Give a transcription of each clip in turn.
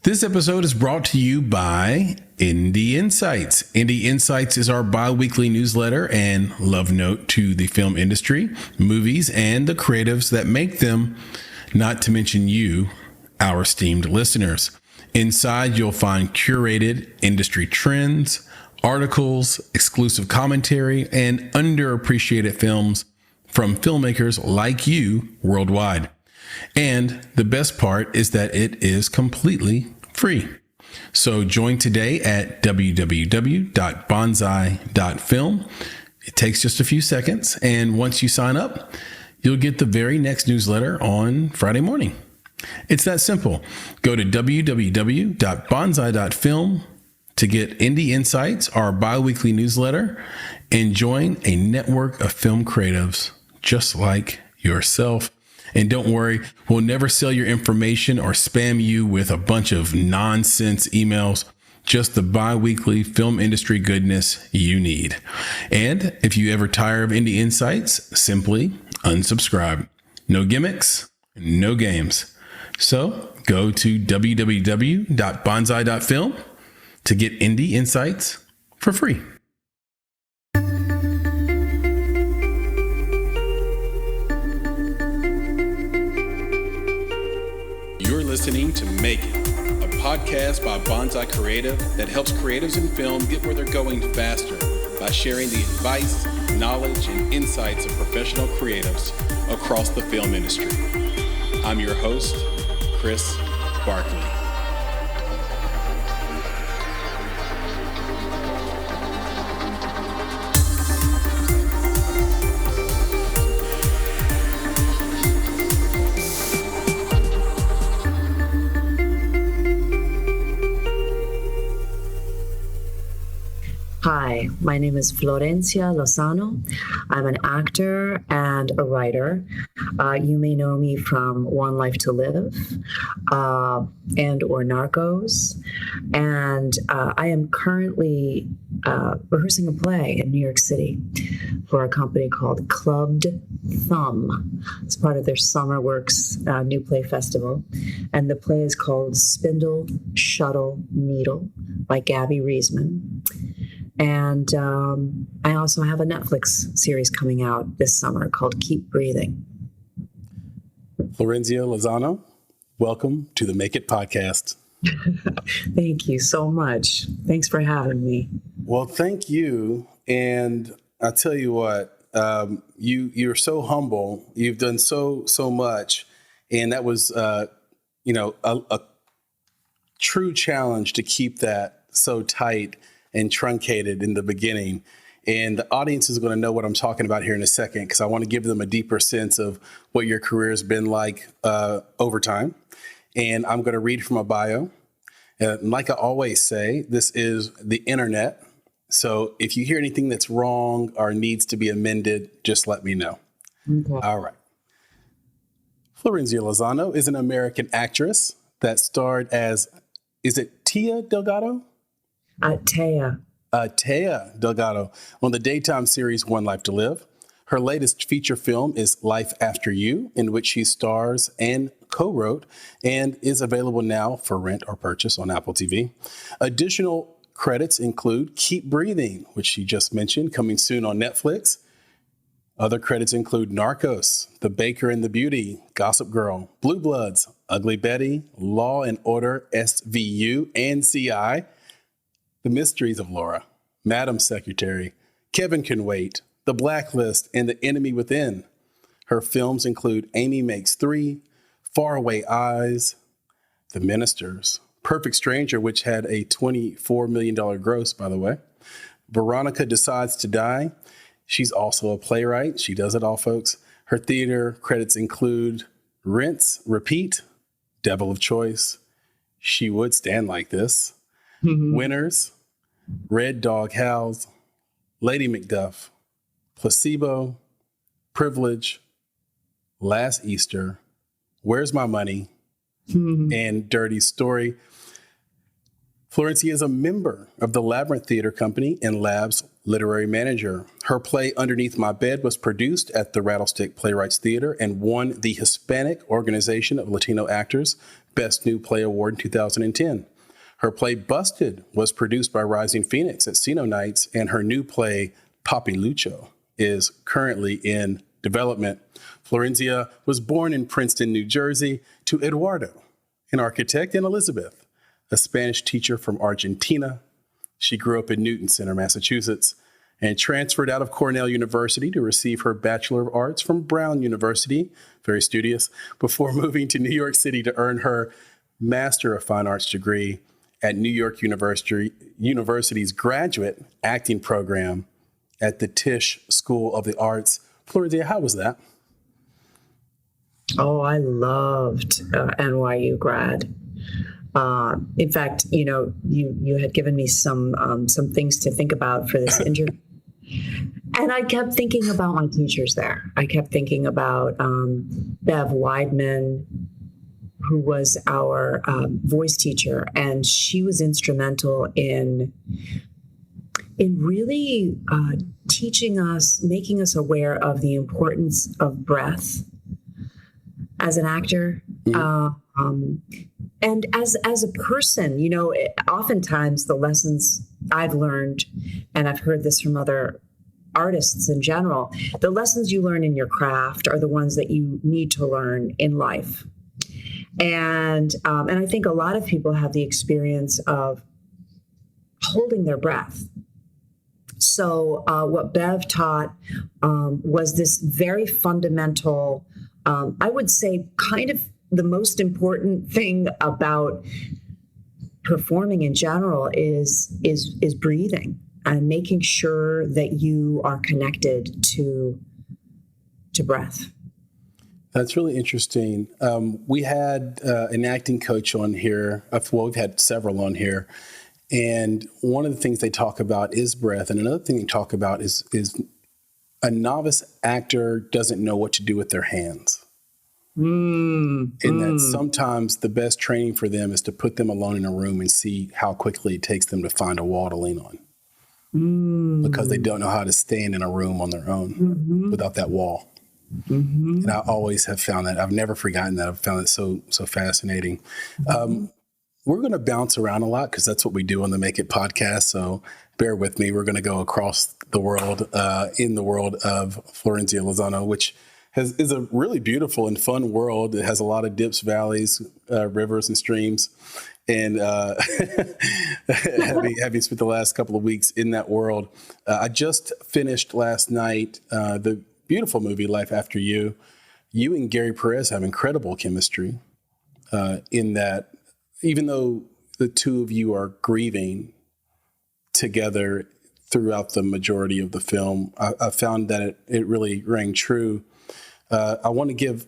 This episode is brought to you by Indie Insights. Indie Insights is our bi-weekly newsletter and love note to the film industry, movies, and the creatives that make them, not to mention you, our esteemed listeners. Inside, you'll find curated industry trends, articles, exclusive commentary, and underappreciated films from filmmakers like you worldwide. And the best part is that it is completely free. So join today at www.bonsai.film. It takes just a few seconds. And once you sign up, you'll get the very next newsletter on Friday morning. It's that simple. Go to www.bonsai.film to get Indie Insights, our bi-weekly newsletter, and join a network of film creatives just like yourself. And don't worry, we'll never sell your information or spam you with a bunch of nonsense emails, just the bi-weekly film industry goodness you need. And if you ever tire of Indie Insights, simply unsubscribe. No gimmicks, no games. So go to www.bonsai.film to get Indie Insights for free. Listening to Make It, a podcast by Bonsai Creative that helps creatives in film get where they're going faster by sharing the advice, knowledge, and insights of professional creatives across the film industry. I'm your host, Chris Barkley. Hi, my name is Florencia Lozano. I'm an actor and a writer. You may know me from One Life to Live and or Narcos. And I am currently rehearsing a play in New York City for a company called Clubbed Thumb. It's part of their Summer Works New Play Festival. And the play is called Spindle, Shuttle, Needle by Gabby Reisman. And I also have a Netflix series coming out this summer called Keep Breathing. Florencia Lozano, welcome to the Make It podcast. Thank you so much. Thanks for having me. Well, thank you. And I'll tell you what, you're so humble. You've done so much. And that was, a true challenge to keep that so tight and truncated in the beginning. And the audience is going to know what I'm talking about here in a second, because I want to give them a deeper sense of what your career has been like over time. And I'm going to read from a bio. Like I always say, this is the internet. So if you hear anything that's wrong or needs to be amended, just let me know. Okay. All right. Florencia Lozano is an American actress that starred as, is it Tia Delgado? Taya Delgado on the daytime series One Life to Live. Her latest feature film is Life After You, in which she stars and co-wrote and is available now for rent or purchase on Apple TV. Additional credits include Keep Breathing, which she just mentioned, coming soon on Netflix. Other credits include Narcos, The Baker and the Beauty, Gossip Girl, Blue Bloods, Ugly Betty, Law and Order SVU and CI, The Mysteries of Laura, Madam Secretary, Kevin Can Wait, The Blacklist, and The Enemy Within. Her films include Amy Makes Three, Faraway Eyes, The Ministers, Perfect Stranger, which had a $24 million gross, by the way. Veronica Decides to Die. She's also a playwright. She does it all, folks. Her theater credits include Rinse, Repeat, Devil of Choice, She Would Stand Like This, Winners, Red Dog Howls, Lady Macduff, Placebo, Privilege, Last Easter, Where's My Money, and Dirty Story. Florencia is a member of the Labyrinth Theater Company and Lab's literary manager. Her play Underneath My Bed was produced at the Rattlestick Playwrights Theater and won the Hispanic Organization of Latino Actors Best New Play Award in 2010. Her play Busted was produced by Rising Phoenix at Cino Nights, and her new play Papi Lucho is currently in development. Florencia was born in Princeton, New Jersey, to Eduardo, an architect, and Elizabeth, a Spanish teacher from Argentina. She grew up in Newton Center, Massachusetts, and transferred out of Cornell University to receive her Bachelor of Arts from Brown University, very studious, before moving to New York City to earn her Master of Fine Arts degree at New York University's graduate acting program at the Tisch School of the Arts. Florencia, how was that? Oh, I loved NYU grad. In fact, you had given me some things to think about for this interview. And I kept thinking about my teachers there. I kept thinking about Bev Weidman, who was our voice teacher, and she was instrumental in really teaching us, making us aware of the importance of breath as an actor. And as a person, oftentimes the lessons I've learned, and I've heard this from other artists in general, the lessons you learn in your craft are the ones that you need to learn in life. And I think a lot of people have the experience of holding their breath. So what Bev taught was this very fundamental, I would say kind of the most important thing about performing in general is breathing and making sure that you are connected to breath. That's really interesting. We had an acting coach on here. Well, we've had several on here. And one of the things they talk about is breath. And another thing they talk about is a novice actor doesn't know what to do with their hands. And that sometimes the best training for them is to put them alone in a room and see how quickly it takes them to find a wall to lean on. Because they don't know how to stand in a room on their own without that wall. And I always have found that. I've never forgotten that. I've found it so fascinating. We're going to bounce around a lot because that's what we do on the Make It podcast. So bear with me. We're going to go across the world, in the world of Florencia Lozano, which is a really beautiful and fun world. It has a lot of dips, valleys, rivers, and streams. And having spent the last couple of weeks in that world, I just finished last night the beautiful movie Life After You. You and Gary Perez have incredible chemistry in that, even though the two of you are grieving together throughout the majority of the film, I found that it really rang true. I want to give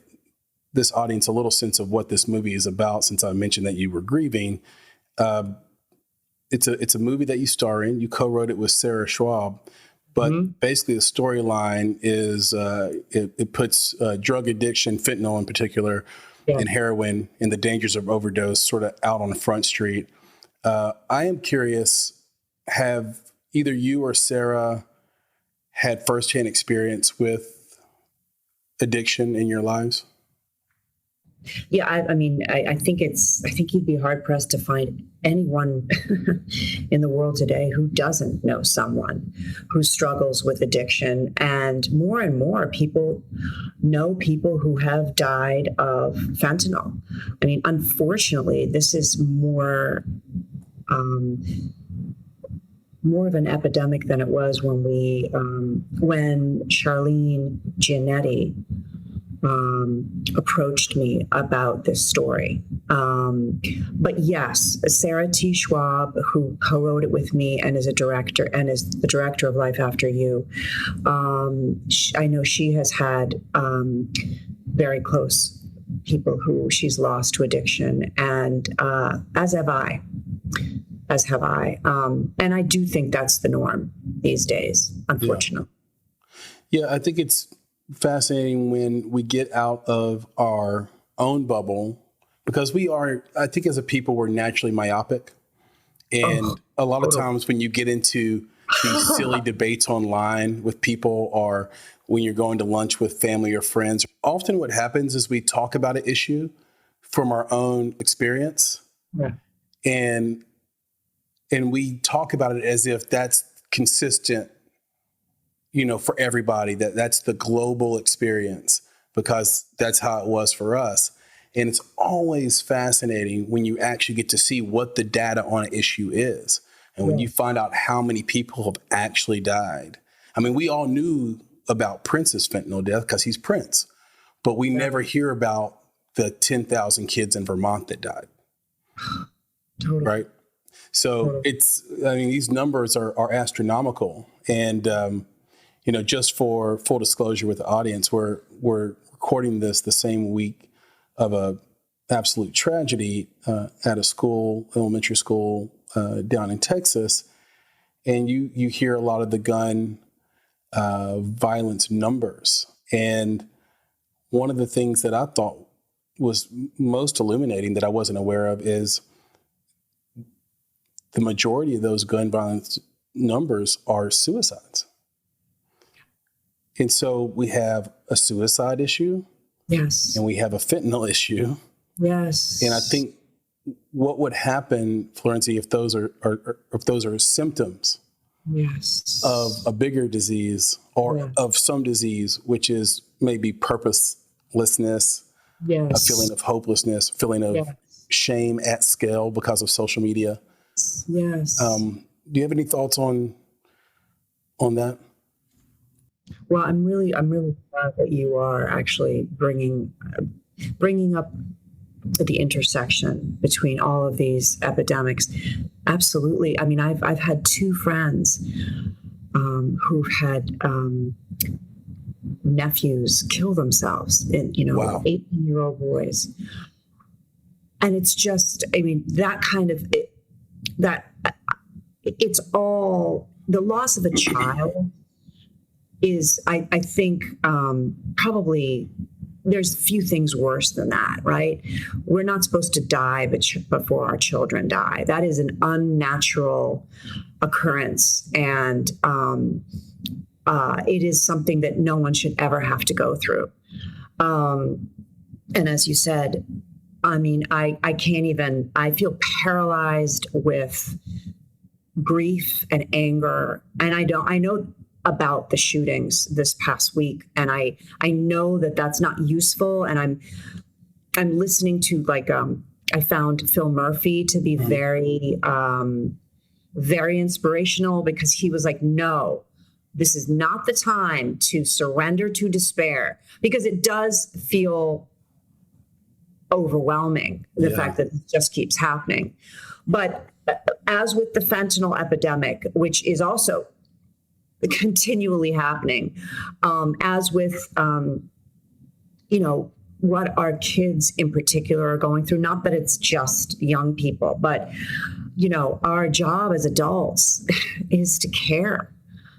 this audience a little sense of what this movie is about, since I mentioned that you were grieving. It's a movie that you star in. You co-wrote it with Sarah Schwab. But basically the storyline is it puts drug addiction, fentanyl in particular, and heroin and the dangers of overdose sort of out on Front Street. I am curious, have either you or Sarah had firsthand experience with addiction in your lives? Yeah, I think you'd be hard pressed to find anyone in the world today who doesn't know someone who struggles with addiction. And more people know people who have died of fentanyl. I mean, unfortunately, this is more of an epidemic than it was when when Charlene Giannetti approached me about this story. But yes, Sarah T. Schwab, who co-wrote it with me and is a director and is the director of Life After You, I know she has had very close people who she's lost to addiction, and as have I. And I do think that's the norm these days, unfortunately. Yeah, I think it's fascinating when we get out of our own bubble, because I think as a people, we're naturally myopic. And a lot of times when you get into these silly debates online with people, or when you're going to lunch with family or friends. Often what happens is we talk about an issue from our own experience, Yeah. and we talk about it as if that's consistent, for everybody, that's the global experience, because that's how it was for us. And it's always fascinating when you actually get to see what the data on an issue is. And when you find out how many people have actually died. I mean, we all knew about Prince's fentanyl death because he's Prince, but we never hear about the 10,000 kids in Vermont that died. Totally. Right? So these numbers are astronomical. And, just for full disclosure with the audience, we're recording this the same week of a absolute tragedy at a school, elementary school down in Texas. And you hear a lot of the gun violence numbers. And one of the things that I thought was most illuminating that I wasn't aware of is the majority of those gun violence numbers are suicides. And so we have a suicide issue. Yes. And we have a fentanyl issue. Yes. And I think what would happen, Florencia, if those are symptoms of a bigger disease or of some disease, which is maybe purposelessness, a feeling of hopelessness, feeling of shame at scale because of social media. Yes. Do you have any thoughts on that? Well, I'm really glad that you are actually bringing up the intersection between all of these epidemics. Absolutely. I mean, I've had two friends who've had nephews kill themselves, in 18-year-old boys, and it's just, I mean, that kind of it's all the loss of a child. Is I think probably there's few things worse than that, right? We're not supposed to die before our children die. That is an unnatural occurrence, and it is something that no one should ever have to go through. And as you said, I mean, I can't even. I feel paralyzed with grief and anger, and I know about the shootings this past week, and I know that that's not useful, and I'm listening to I found Phil Murphy to be very very inspirational, because he was like, no, this is not the time to surrender to despair, because it does feel overwhelming, the fact that it just keeps happening. But as with the fentanyl epidemic, which is also continually happening, as with, what our kids in particular are going through, not that it's just young people, but, our job as adults is to care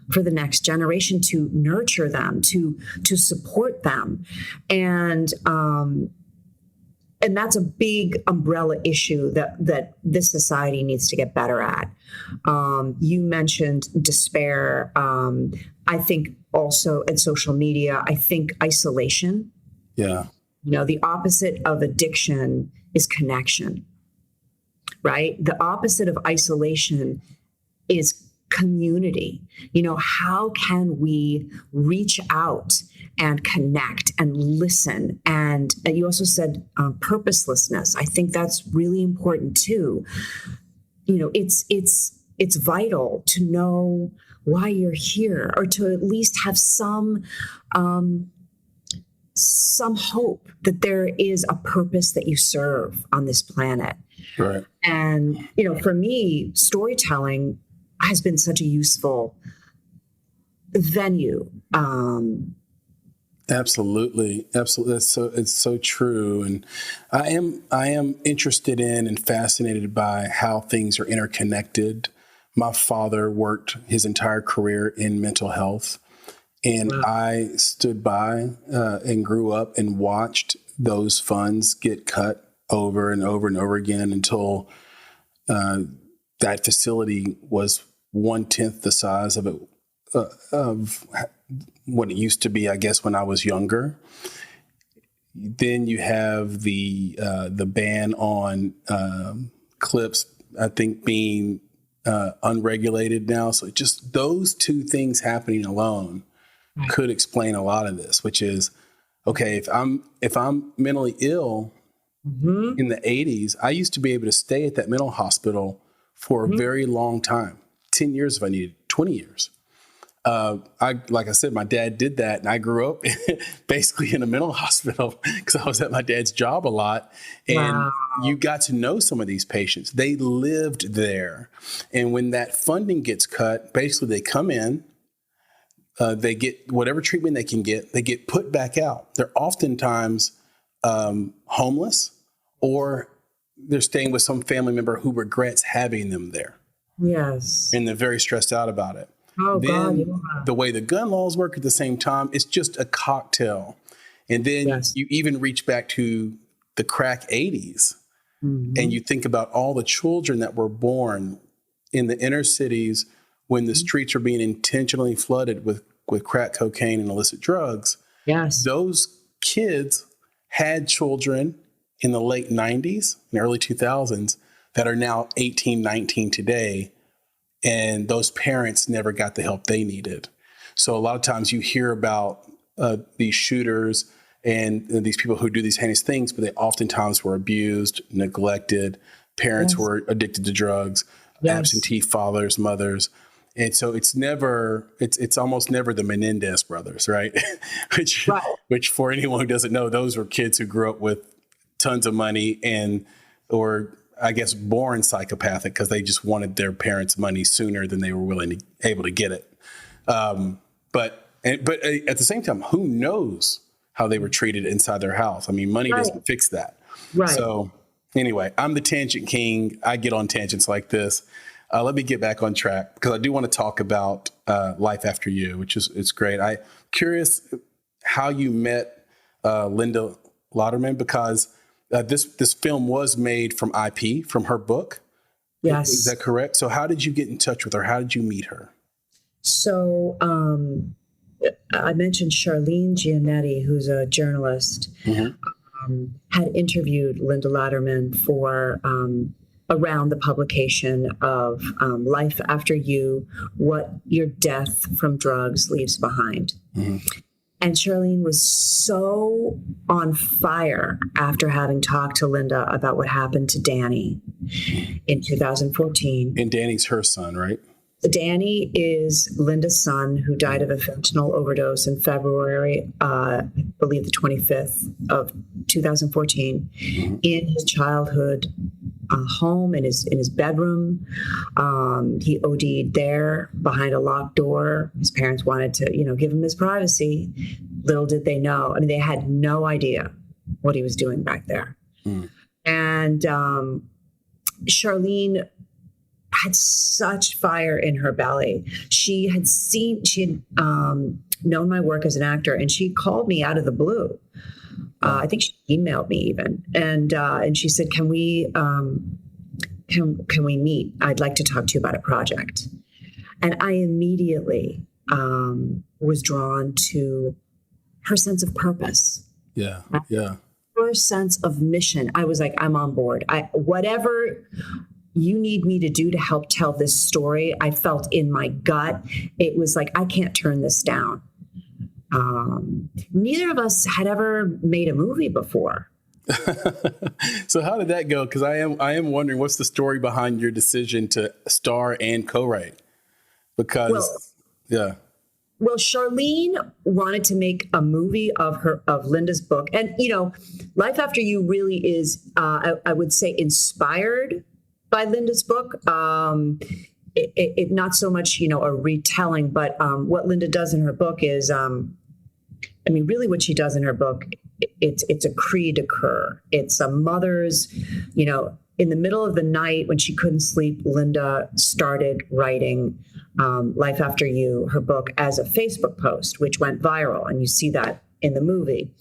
for the next generation, to nurture them, to support them. And that's a big umbrella issue that this society needs to get better at. You mentioned despair. I think also in social media, I think isolation. Yeah. The opposite of addiction is connection, right? The opposite of isolation is community. How can we reach out and connect and listen? And you also said purposelessness. I think that's really important too. It's vital to know why you're here, or to at least have some hope that there is a purpose that you serve on this planet. Right. And for me, storytelling has been such a useful venue. Absolutely. It's so true. And I am interested in and fascinated by how things are interconnected. My father worked his entire career in mental health, and I stood by and grew up and watched those funds get cut over and over and over again until that facility was 1/10 the size of what it used to be, I guess, when I was younger. Then you have the ban on clips, I think, being unregulated now. So just those two things happening alone could explain a lot of this, which is, okay, if I'm mentally ill in the 80s, I used to be able to stay at that mental hospital for a very long time, 10 years if I needed, 20 years. Like I said, my dad did that, and I grew up basically in a mental hospital because I was at my dad's job a lot. And you got to know some of these patients. They lived there. And when that funding gets cut, basically they come in, they get whatever treatment they can get, they get put back out. They're oftentimes homeless, or they're staying with some family member who regrets having them there. Yes. And they're very stressed out about it. Oh, then God, yeah. The way the gun laws work at the same time, it's just a cocktail. And then you even reach back to the crack 80s, and you think about all the children that were born in the inner cities when the streets are being intentionally flooded with crack cocaine and illicit drugs. Yes. Those kids had children in the late 90s and early 2000s that are now 18, 19 today. And those parents never got the help they needed. So a lot of times you hear about these shooters and these people who do these heinous things, but they oftentimes were abused, neglected. Parents were addicted to drugs, absentee fathers, mothers. And so it's almost never the Menendez brothers, right? which for anyone who doesn't know, those were kids who grew up with tons of money or I guess born psychopathic because they just wanted their parents' money sooner than they were able to get it. But at the same time, who knows how they were treated inside their house? I mean, money doesn't fix that. Right. So anyway, I'm the tangent king. I get on tangents like this. Let me get back on track because I do want to talk about Life After You, which is great. I'm curious how you met Linda Lauderman, because this film was made from IP, from her book. Yes. Is that correct? So how did you get in touch with her? How did you meet her? So I mentioned Charlene Giannetti, who's a journalist, had interviewed Linda Lauderman for around the publication of Life After You, What Your Death from Drugs Leaves Behind. And Charlene was so on fire after having talked to Linda about what happened to Danny in 2014. And Danny's her son, right? Danny is Linda's son, who died of a fentanyl overdose in February, I believe the 25th of 2014, in his childhood home, in his bedroom. He OD'd there behind a locked door. His parents wanted to, give him his privacy. Little did they know. I mean, they had no idea what he was doing back there. And Charlene had such fire in her belly. She had known my work as an actor, and she called me out of the blue. I think she emailed me even, and she said, "Can we meet? I'd like to talk to you about a project." And I immediately was drawn to her sense of purpose. Yeah. Her sense of mission. I was like, I'm on board. Whatever you need me to do to help tell this story, I felt in my gut. It was like, I can't turn this down. Neither of us had ever made a movie before. So how did that go? Because I am wondering, what's the story behind your decision to star and co-write? Because, Well, Charlene wanted to make a movie of Linda's book. And, Life After You really is, I would say, inspired by Linda's book. It not so much, a retelling, but what Linda does in her book is, really what she does in her book, it's a cri de coeur. It's a mother's, in the middle of the night when she couldn't sleep, Linda started writing Life After You, her book, as a Facebook post, which went viral. And you see that in the movie.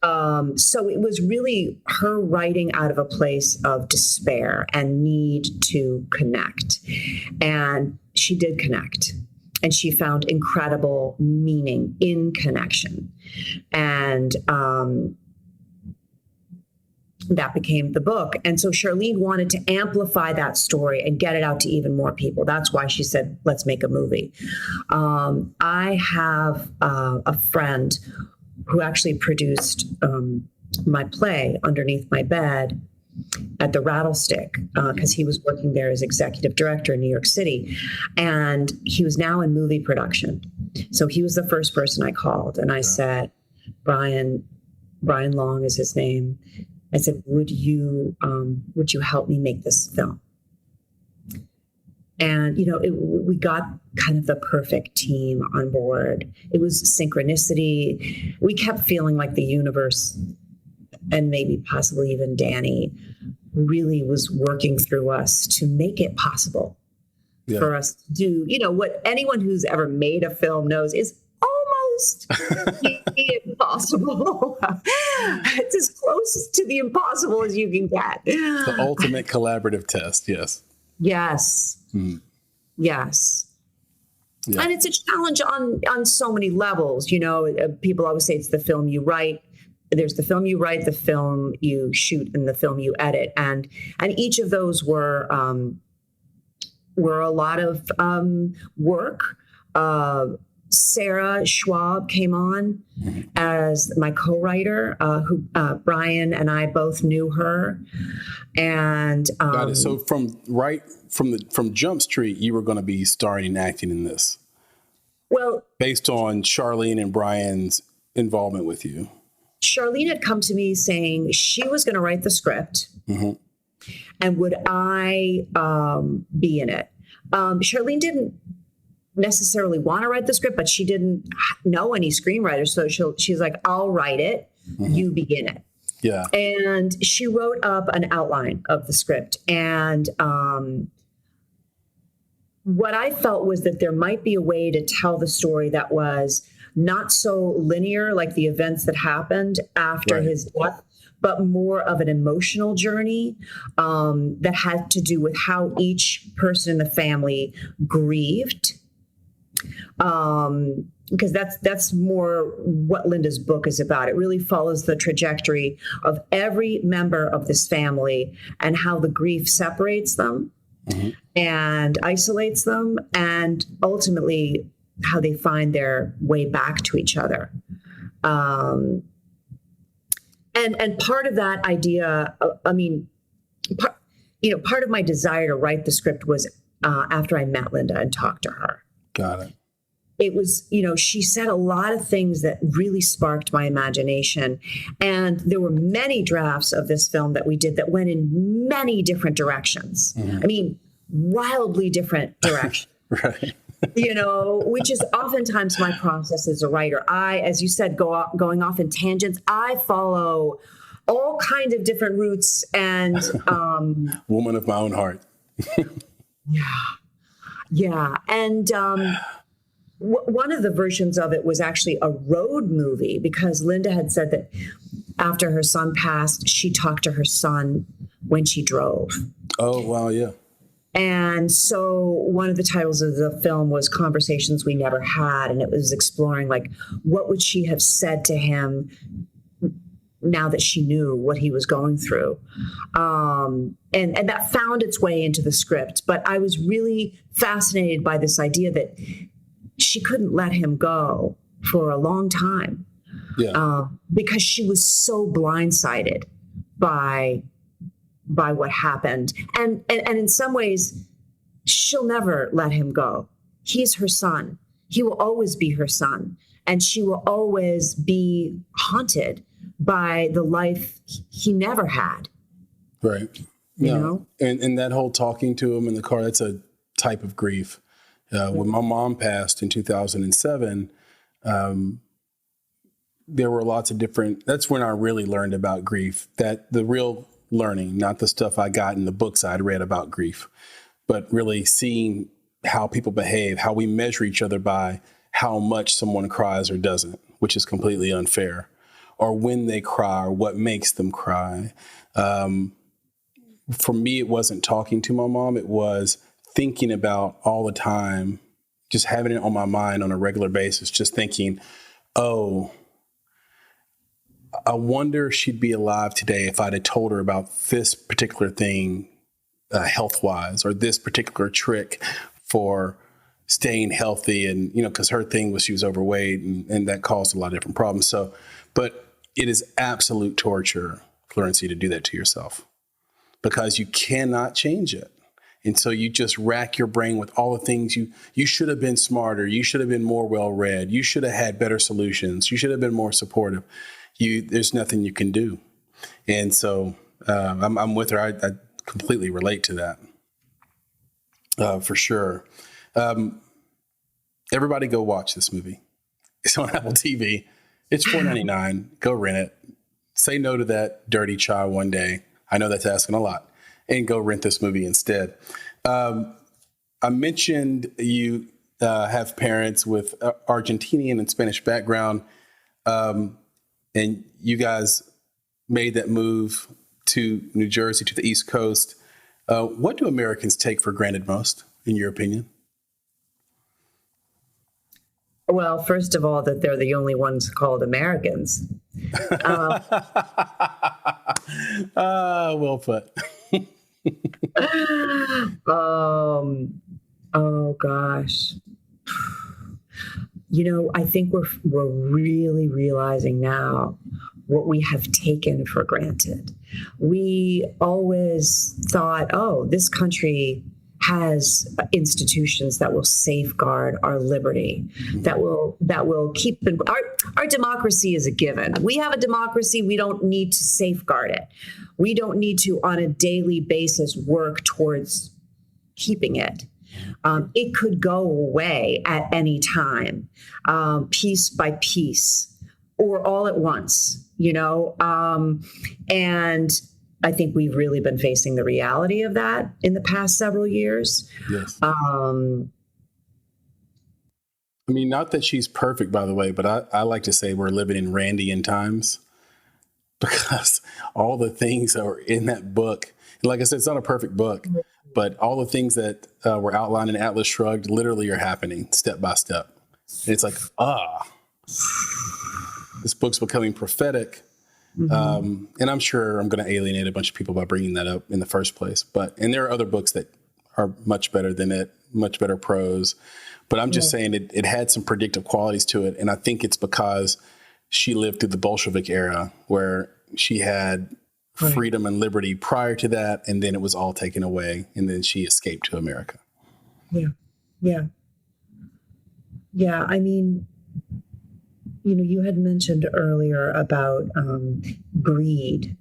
So it was really her writing out of a place of despair and need to connect. And she did connect. And she found incredible meaning in connection. And that became the book. And so Charlene wanted to amplify that story and get it out to even more people. That's why she said, let's make a movie. I have a friend who actually produced my play Underneath My Bed at the Rattlestick, because he was working there as executive director in New York City. And he was now in movie production. So he was the first person I called. And I said, Brian Long is his name. I said, would you help me make this film? And, we got kind of the perfect team on board. It was synchronicity. We kept feeling like the universe, and maybe possibly even Danny, really was working through us to make it possible for us to do, what anyone who's ever made a film knows is almost impossible. It's as close to the impossible as you can get. The ultimate collaborative test. Yes. Yes. Yes. Yeah. And it's a challenge on so many levels. People always say it's the film you write. There's the film you write, the film you shoot, and the film you edit. And each of those were a lot of work. Sarah Schwab came on as my co-writer, who Brian and I both knew her. And got it. So from Jump Street, you were going to be starring and acting in this. Well, based on Charlene and Brian's involvement with you. Charlene had come to me saying she was going to write the script, and would I be in it? Charlene didn't necessarily want to write the script, but she didn't know any screenwriters. So she's like, I'll write it. You begin it. Yeah. And she wrote up an outline of the script. And what I felt was that there might be a way to tell the story that was not so linear, like the events that happened after his death, but more of an emotional journey that had to do with how each person in the family grieved. Because that's more what Linda's book is about. It really follows the trajectory of every member of this family and how the grief separates them and isolates them, and ultimately how they find their way back to each other. And part of that idea, part of my desire to write the script was after I met Linda and talked to her. Got it. It was, she said a lot of things that really sparked my imagination. And there were many drafts of this film that we did that went in many different directions. I mean, wildly different directions. Right. Which is oftentimes my process as a writer. I, as you said, going off in tangents. I follow all kinds of different routes and woman of my own heart. Yeah. And one of the versions of it was actually a road movie, because Linda had said that after her son passed, she talked to her son when she drove. Oh, wow. Yeah. And so one of the titles of the film was Conversations We Never Had. And it was exploring, like, what would she have said to him now that she knew what he was going through? And that found its way into the script. But I was really fascinated by this idea that she couldn't let him go for a long time because she was so blindsided by what happened. And in some ways, she'll never let him go. He's her son. He will always be her son. And she will always be haunted by the life he never had. Right. You know? And that whole talking to him in the car, that's a type of grief. When my mom passed in 2007, there were lots of different, that's when I really learned about grief, that the real learning, not the stuff I got in the books I'd read about grief, but really seeing how people behave, how we measure each other by how much someone cries or doesn't, which is completely unfair, or when they cry, or what makes them cry. For me, it wasn't talking to my mom. It was thinking about all the time, just having it on my mind on a regular basis, just thinking, oh, I wonder if she'd be alive today if I'd have told her about this particular thing health-wise, or this particular trick for staying healthy. And, because her thing was she was overweight, and that caused a lot of different problems. So, but it is absolute torture, Florencia, to do that to yourself, because you cannot change it. And so you just rack your brain with all the things you should have been smarter. You should have been more well-read. You should have had better solutions. You should have been more supportive. There's nothing you can do. And so I'm with her. I completely relate to that, for sure. Everybody go watch this movie. It's on Apple TV. It's $4.99. Go rent it. Say no to that dirty chai one day. I know that's asking a lot. And go rent this movie instead. I mentioned you have parents with Argentinian and Spanish background, and you guys made that move to New Jersey, to the East Coast. What do Americans take for granted most, in your opinion? Well, first of all, that they're the only ones called Americans. Well put. Oh gosh. I think we're really realizing now what we have taken for granted. We always thought, oh, this country has institutions that will safeguard our liberty, that will keep our democracy is a given. We have a democracy. We don't need to safeguard it. We don't need to, on a daily basis, work towards keeping it. It could go away at any time, piece by piece, or all at once, and I think we've really been facing the reality of that in the past several years. Yes. Not that she's perfect, by the way, but I like to say we're living in Randian times, because all the things that were in that book, and like I said, it's not a perfect book, but all the things that were outlined in Atlas Shrugged literally are happening step by step. And it's like, this book's becoming prophetic. And I'm sure I'm going to alienate a bunch of people by bringing that up in the first place. And there are other books that are much better than it, much better prose. But I'm just saying it had some predictive qualities to it. And I think it's because she lived through the Bolshevik era, where she had freedom and liberty prior to that. And then it was all taken away. And then she escaped to America. Yeah. You had mentioned earlier about greed.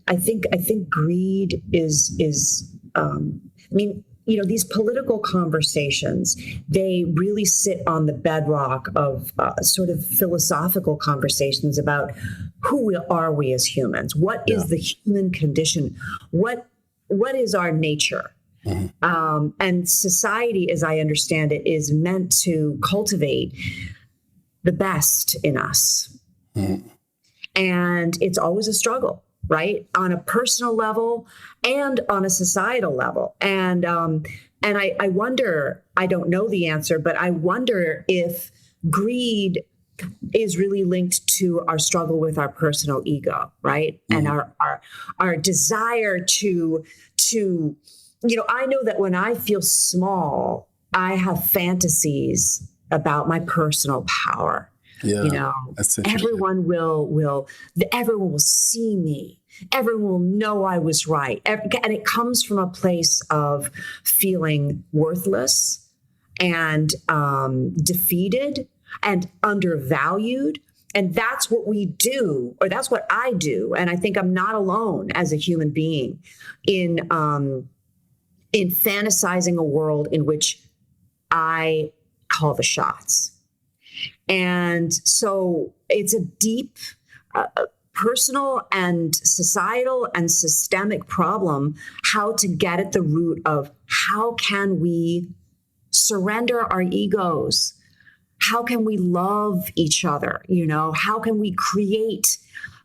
I think greed is these political conversations, they really sit on the bedrock of sort of philosophical conversations about who are we as humans? What is the human condition? What is our nature? And society, as I understand it, is meant to cultivate the best in us. And it's always a struggle, right? On a personal level and on a societal level. And I wonder, I don't know the answer, but I wonder if greed is really linked to our struggle with our personal ego, right? And our desire to I know that when I feel small, I have fantasies about my personal power. That's everyone will see me. Everyone will know I was right. And it comes from a place of feeling worthless and defeated and undervalued. And that's what we do, or that's what I do. And I think I'm not alone as a human being in fantasizing a world in which I call the shots. And so it's a deep personal and societal and systemic problem, how to get at the root of how can we surrender our egos? how can we love each other? How can we create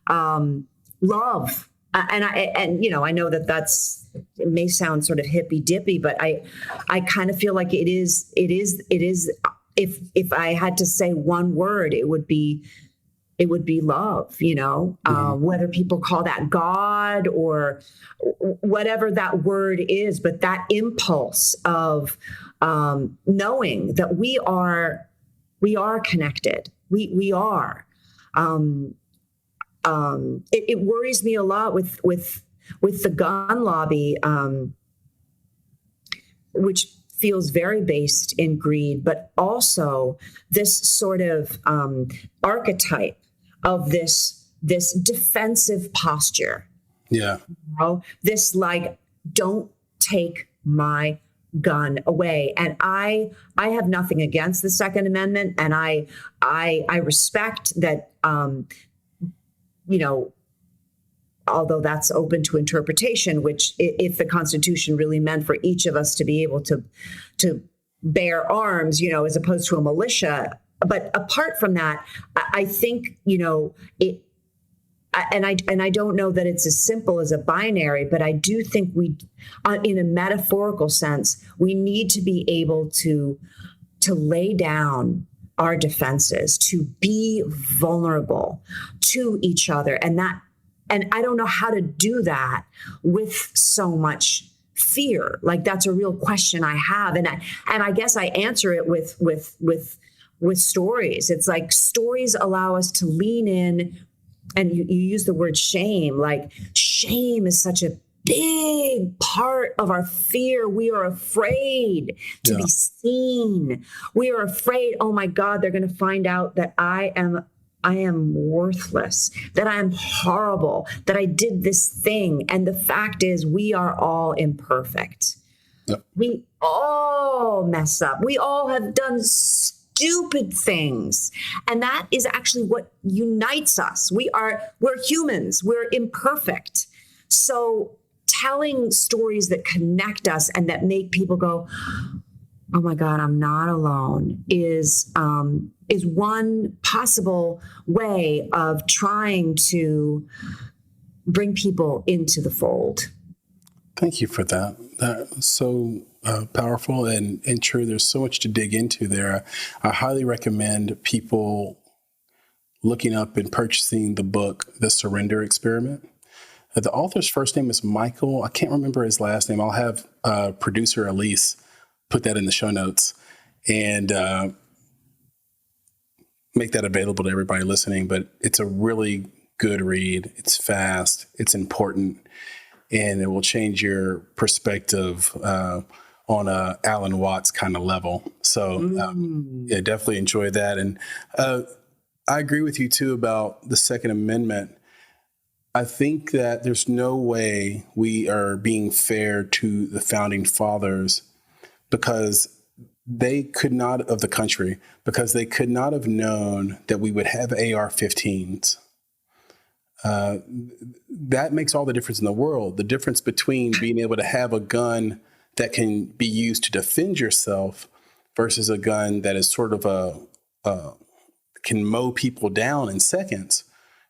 love? I know it may sound sort of hippy dippy, but I kind of feel like it is. If I had to say one word, it would be love, whether people call that God or whatever that word is, but that impulse of knowing that we are connected. We are. It worries me a lot with the gun lobby, which feels very based in greed, but also this sort of archetype of this defensive posture. Yeah. This like, don't take my gun away. And I have nothing against the Second Amendment, and I respect that. Although that's open to interpretation, which if the Constitution really meant for each of us to be able to bear arms, as opposed to a militia. But apart from that, I think, it, and I don't know that it's as simple as a binary, but I do think we, in a metaphorical sense, we need to be able to lay down our defenses, to be vulnerable to each other. And I don't know how to do that with so much fear. Like, that's a real question I have. And I guess I answer it with stories. It's like stories allow us to lean in, and you use the word shame. Like, shame is such a big part of our fear. We are afraid to be seen. We are afraid, oh my God, they're going to find out that I am worthless, that I am horrible, that I did this thing. And the fact is, we are all imperfect. Yep. We all mess up. We all have done stupid things. And that is actually what unites us. We're humans. We're imperfect. So telling stories that connect us and that make people go, oh my God, I'm not alone, is one possible way of trying to bring people into the fold. Thank you for that. That's so powerful and true. There's so much to dig into there. I highly recommend people looking up and purchasing the book, The Surrender Experiment. The author's first name is Michael. I can't remember his last name. I'll have producer Elise put that in the show notes and make that available to everybody listening. But it's a really good read. It's fast. It's important. And it will change your perspective on a Alan Watts kind of level. So definitely enjoy that. And I agree with you, too, about the Second Amendment. I think that there's no way we are being fair to the founding fathers because they could not, of the country, because they could not have known that we would have AR-15s. That makes all the difference in the world. The difference between being able to have a gun that can be used to defend yourself versus a gun that is sort of can mow people down in seconds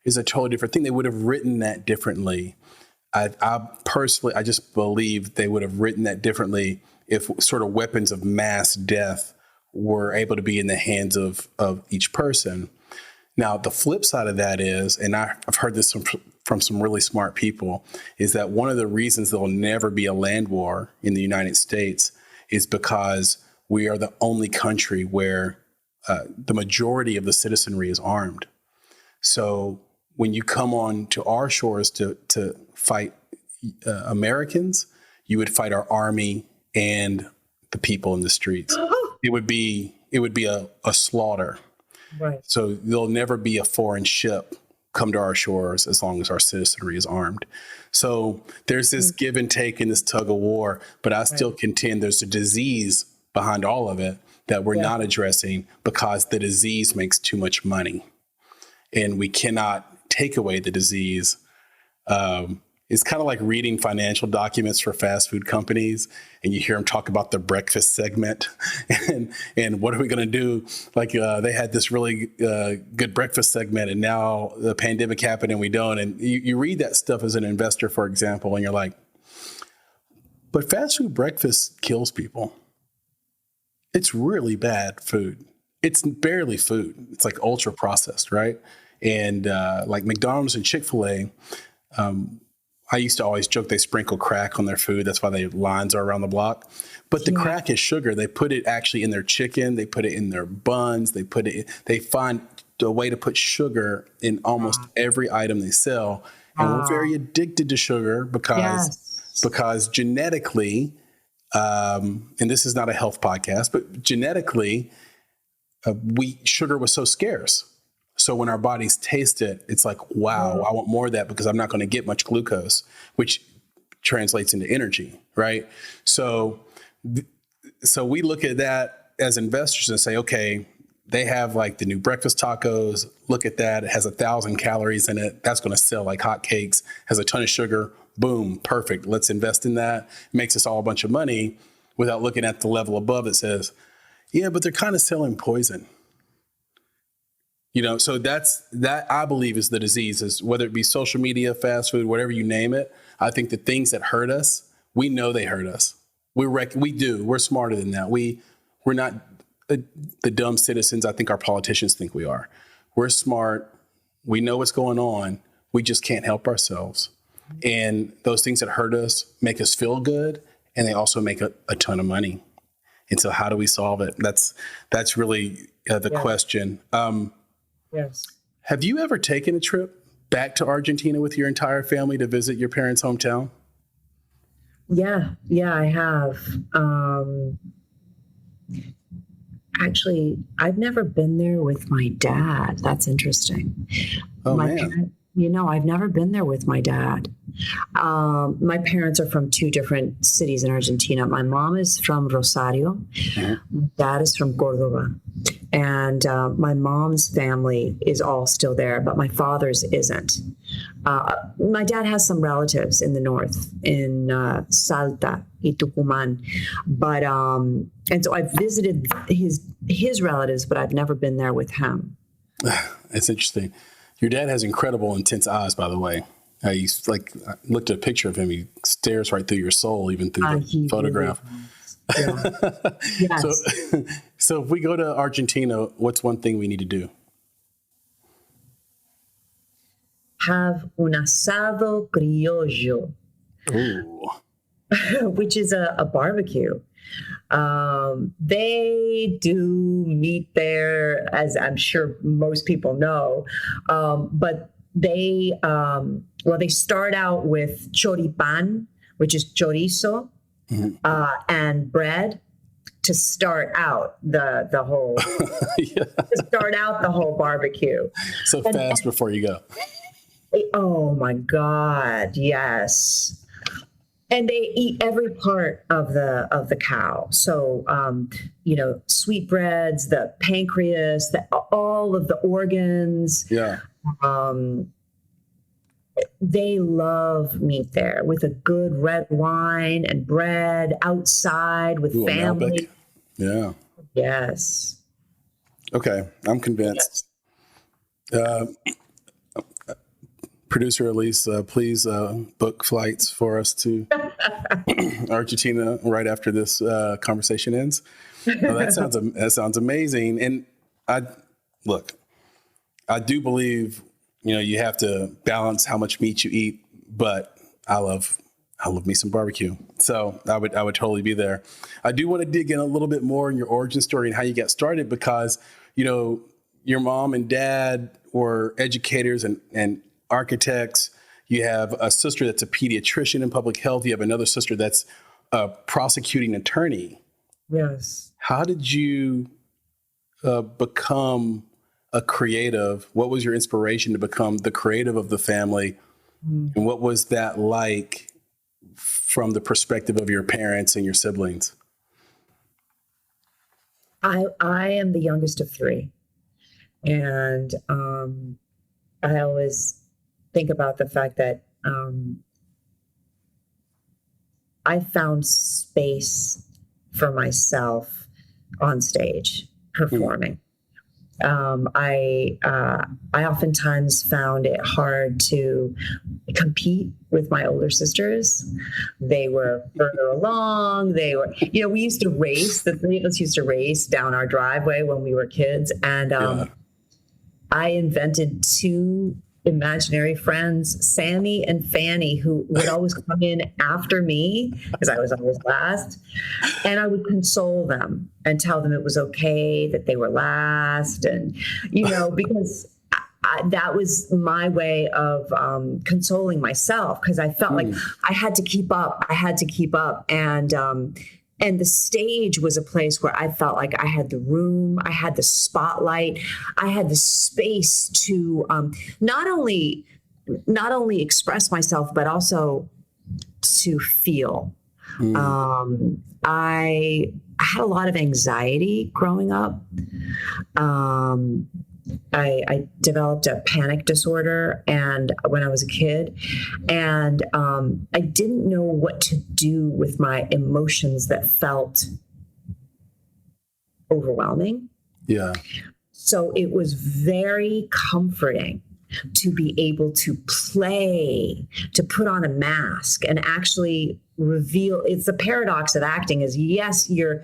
is a totally different thing. They would have written that differently. I personally, I just believe they would have written that differently if sort of weapons of mass death were able to be in the hands of each person. Now, the flip side of that is, and I've heard this from some really smart people, is that one of the reasons there will never be a land war in the United States is because we are the only country where the majority of the citizenry is armed. So when you come on to our shores to fight Americans, you would fight our army and the people in the streets. It would be a slaughter. Right. So there'll never be a foreign ship come to our shores as long as our citizenry is armed. So there's this give and take in this tug of war, but I still contend there's a disease behind all of it that we're not addressing because the disease makes too much money. And we cannot take away the disease. it's kind of like reading financial documents for fast food companies, and you hear them talk about the breakfast segment and what are we going to do? Like they had this really good breakfast segment, and now the pandemic happened and we don't. And you read that stuff as an investor, for example, and you're like, but fast food breakfast kills people. It's really bad food. It's barely food. It's like ultra processed, right? And like McDonald's and Chick-fil-A, I used to always joke they sprinkle crack on their food. That's why the lines are around the block. But the crack is sugar. They put it actually in their chicken. They put it in their buns. They find a way to put sugar in almost every item they sell. And we're very addicted to sugar because genetically, and this is not a health podcast, but genetically, sugar was so scarce. So when our bodies taste it, it's like, wow, I want more of that because I'm not going to get much glucose, which translates into energy, right? So we look at that as investors and say, okay, they have like the new breakfast tacos. Look at that. It has 1,000 calories in it. That's going to sell like hotcakes, has a ton of sugar. Boom, perfect. Let's invest in that. It makes us all a bunch of money without looking at the level above that says, yeah, but they're kind of selling poison. So that I believe is the disease, is whether it be social media, fast food, whatever you name it. I think the things that hurt us, we know they hurt us. We do. We're smarter than that. We're not the dumb citizens I think our politicians think we are. We're smart. We know what's going on. We just can't help ourselves. And those things that hurt us make us feel good, and they also make a ton of money. And so how do we solve it? That's really the question. Yes. Have you ever taken a trip back to Argentina with your entire family to visit your parents' hometown? Yeah, I have. Actually, I've never been there with my dad. That's interesting. Oh, man. I've never been there with my dad. My parents are from two different cities in Argentina. My mom is from Rosario. My dad is from Cordoba. And my mom's family is all still there, but my father's isn't. My dad has some relatives in the north, in Salta y Tucumán. But, and so I've visited his relatives, but I've never been there with him. That's interesting. Your dad has incredible, intense eyes, by the way. I looked at a picture of him. He stares right through your soul, even through the photograph. Really yes. So if we go to Argentina, what's one thing we need to do? Have un asado criollo, which is a barbecue. They do meat there, as I'm sure most people know, but they start out with choripan, which is chorizo, and bread to start out the whole to start out the whole barbecue. So fast before you go. Oh my God, yes. And they eat every part of the cow. So, sweetbreads, the pancreas, all of the organs. Yeah. They love meat there with a good red wine and bread outside with family. Yeah. Yes. Okay. I'm convinced. Yes. Producer Elise, please book flights for us to Argentina right after this conversation ends. That sounds amazing. And I do believe, you have to balance how much meat you eat, but I love me some barbecue. So I would totally be there. I do want to dig in a little bit more in your origin story and how you got started, because, your mom and dad were educators and architects. You have a sister that's a pediatrician in public health. You have another sister that's a prosecuting attorney. Yes. How did you become a creative? What was your inspiration to become the creative of the family? And what was that like from the perspective of your parents and your siblings? I am the youngest of three. And I always think about the fact that I found space for myself on stage performing. I oftentimes found it hard to compete with my older sisters. They were further along. They were, we used to race. The three of us used to race down our driveway when we were kids. And I invented two imaginary friends, Sammy and Fanny, who would always come in after me because I was always last. And I would console them and tell them it was okay that they were last. And, because that was my way of consoling myself, because I felt like I had to keep up. And the stage was a place where I felt like I had the room, I had the spotlight, I had the space to not only express myself, but also to feel. I had a lot of anxiety growing up. I developed a panic disorder and when I was a kid, and I didn't know what to do with my emotions that felt overwhelming. Yeah. So it was very comforting to be able to play, to put on a mask and actually reveal. It's the paradox of acting is, yes, you're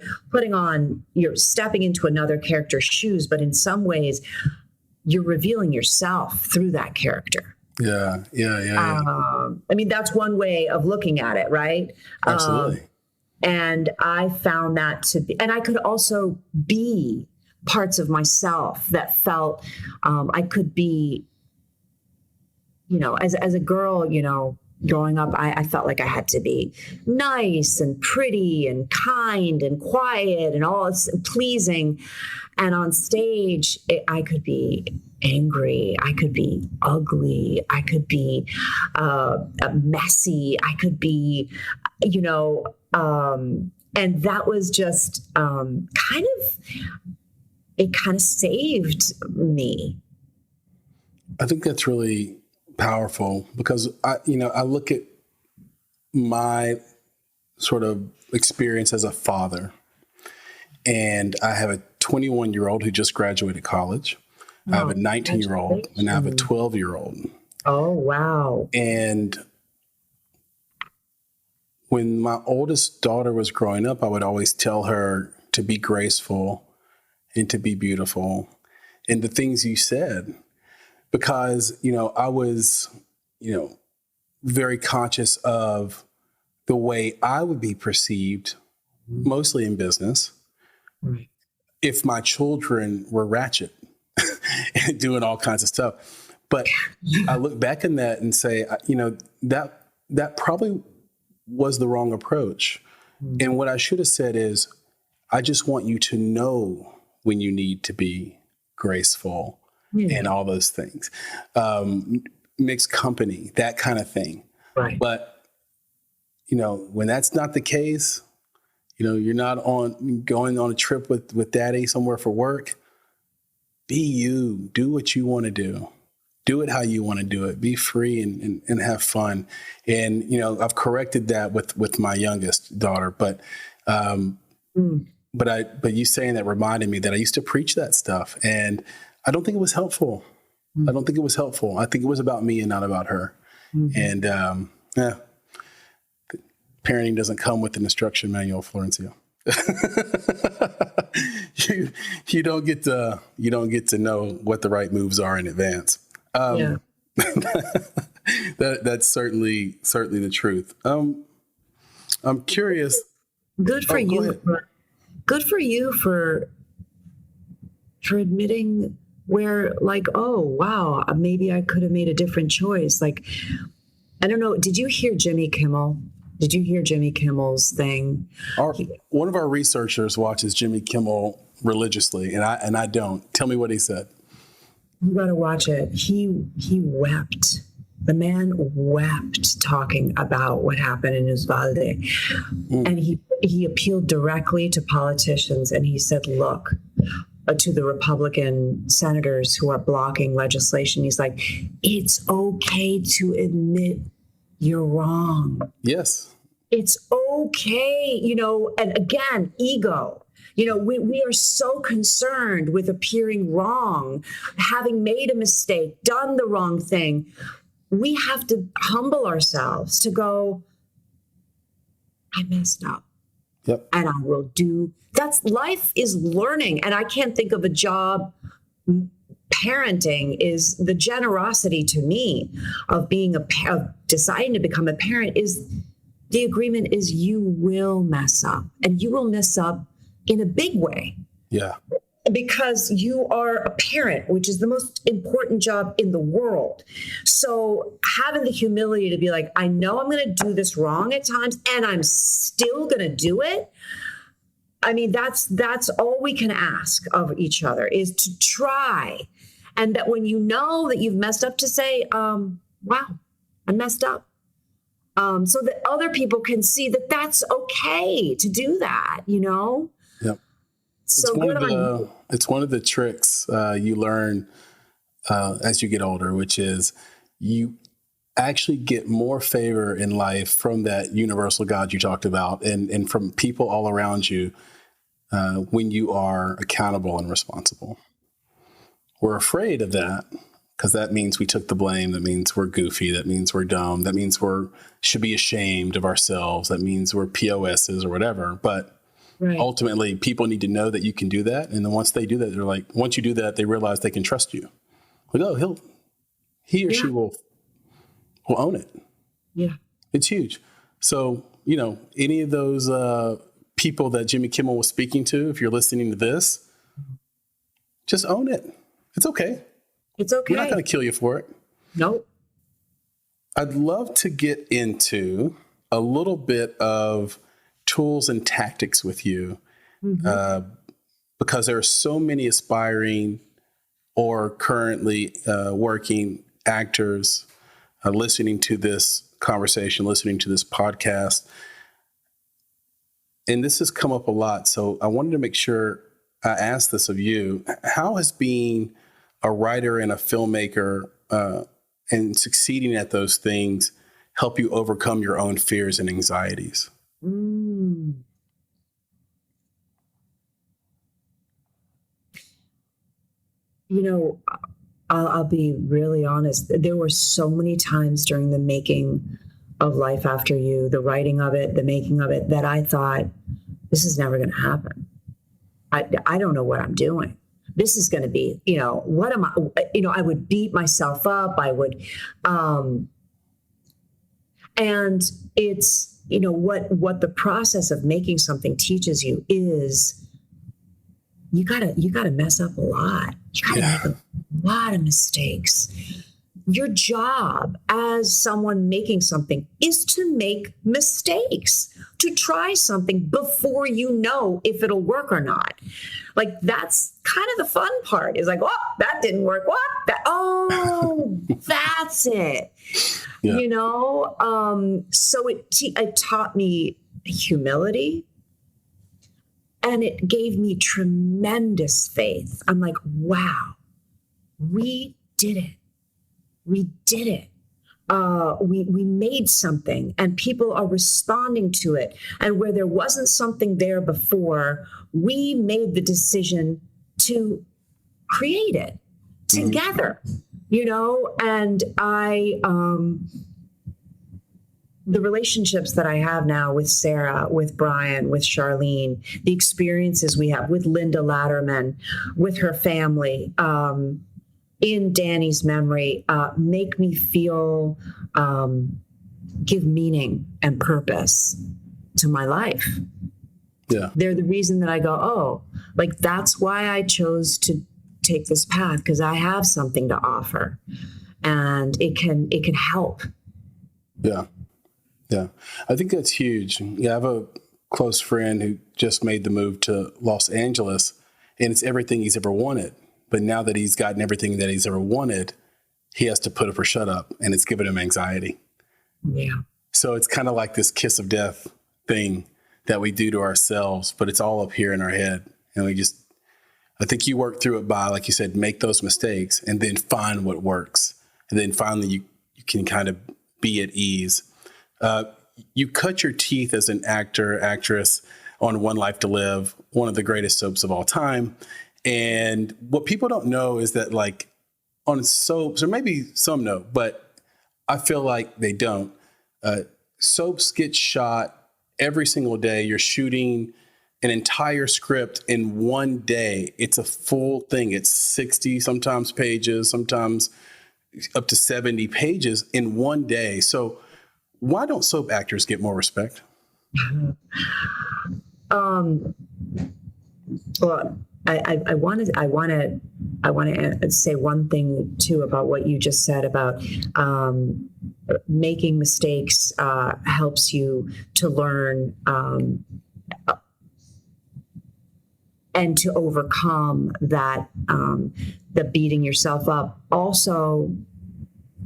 stepping into another character's shoes, but in some ways you're revealing yourself through that character. Yeah. I mean, that's one way of looking at it, right? Absolutely. And I found that to be, and I could also be parts of myself that felt I could be, as a girl, growing up, I felt like I had to be nice and pretty and kind and quiet and all pleasing. And on stage, I could be angry. I could be ugly. I could be messy. I could be, and that was just it kind of saved me. I think that's really powerful because I look at my sort of experience as a father, and I have a 21-year-old who just graduated college. I have a 19-year-old and I have a 12-year-old. Oh, wow. And when my oldest daughter was growing up, I would always tell her to be graceful and to be beautiful and the things you said. Because, I was, very conscious of the way I would be perceived, mostly in business, Right. if my children were ratchet and doing all kinds of stuff. But I look back in that and say, that probably was the wrong approach. Mm-hmm. And what I should have said is, I just want you to know when you need to be graceful. And all those things, mixed company, that kind of thing. Right. But, when that's not the case, you're not going on a trip with daddy somewhere for work, be you, do what you want to do it how you want to do it, be free and have fun. And, I've corrected that with my youngest daughter, but you saying that reminded me that I used to preach that stuff, and I don't think it was helpful. I don't think it was helpful. I think it was about me and not about her. Mm-hmm. And parenting doesn't come with an instruction manual, Florencia. you don't get to know what the right moves are in advance. That's certainly the truth. I'm curious. Good for you. Good for you for admitting where, like, oh, wow, maybe I could have made a different choice. Like, I don't know. Did you hear Jimmy Kimmel? Did you hear Jimmy Kimmel's thing? One of our researchers watches Jimmy Kimmel religiously, and I don't. Tell me what he said. You got to watch it. He wept. The man wept talking about what happened in Uvalde. And he appealed directly to politicians, and he said, look, to the Republican senators who are blocking legislation. He's like, it's okay to admit you're wrong. Yes. It's okay, and again, ego. We are so concerned with appearing wrong, having made a mistake, done the wrong thing. We have to humble ourselves to go, I messed up. Yep. And I will do. That's life is learning. And I can't think of a job. Parenting is the generosity to me of being of deciding to become a parent is the agreement is you will mess up, and you will mess up in a big way. Yeah. Because you are a parent, which is the most important job in the world. So having the humility to be like, I know I'm going to do this wrong at times, and I'm still going to do it. I mean, that's all we can ask of each other is to try. And that when you know that you've messed up, to say, wow, I messed up. So that other people can see that that's okay to do that, Yep. So it's one of the tricks you learn as you get older, which is you actually get more favor in life from that universal God you talked about and from people all around you when you are accountable and responsible. We're afraid of that because that means we took the blame. That means we're goofy. That means we're dumb. That means should be ashamed of ourselves. That means we're POSs or whatever. But right. Ultimately, people need to know that you can do that. And then once they do that, they're like, once you do that, they realize they can trust you. Like, oh, he or she will own it. Yeah. It's huge. So, any of those people that Jimmy Kimmel was speaking to, if you're listening to this, just own it. It's okay. It's okay. We're not going to kill you for it. Nope. I'd love to get into a little bit of tools and tactics with you because there are so many aspiring or currently working actors listening to this conversation, listening to this podcast. And this has come up a lot. So I wanted to make sure I asked this of you. How has being a writer and a filmmaker and succeeding at those things help you overcome your own fears and anxieties? I'll be really honest. There were so many times during the making of Life After You, the writing of it, the making of it, that I thought, this is never going to happen. I don't know what I'm doing. This is going to be, what am I, I would beat myself up. I would, and it's, what the process of making something teaches you is you gotta mess up a lot. You gotta make a lot of mistakes. Your job as someone making something is to make mistakes, to try something before you know if it'll work or not. Like, that's kind of the fun part, is like, oh, that didn't work. What? That's it. Yeah. So it taught me humility, and it gave me tremendous faith. I'm like, wow, we did it. We did it. We made something, and people are responding to it. And where there wasn't something there before, we made the decision to create it together, and the relationships that I have now with Sarah, with Brian, with Charlene, the experiences we have with Linda Latterman, with her family, in Danny's memory, make me feel, give meaning and purpose to my life. Yeah. They're the reason that I go, oh, like, that's why I chose to take this path, because I have something to offer, and it can help. Yeah. Yeah. I think that's huge. Yeah. I have a close friend who just made the move to Los Angeles, and it's everything he's ever wanted. But now that he's gotten everything that he's ever wanted, he has to put up or shut up, and it's given him anxiety. Yeah. So it's kind of like this kiss of death thing that we do to ourselves, but it's all up here in our head. And I think you work through it by, like you said, make those mistakes and then find what works. And then finally you can kind of be at ease. you cut your teeth as an actor, actress on One Life to Live, one of the greatest soaps of all time. And what people don't know is that, like, on soaps, or maybe some know, but I feel like they don't. Soaps get shot every single day. You're shooting an entire script in one day. It's a full thing. It's 60 sometimes pages, sometimes up to 70 pages in one day. So why don't soap actors get more respect? Well, I want to say one thing too about what you just said about making mistakes helps you to learn and to overcome that, the beating yourself up. Also,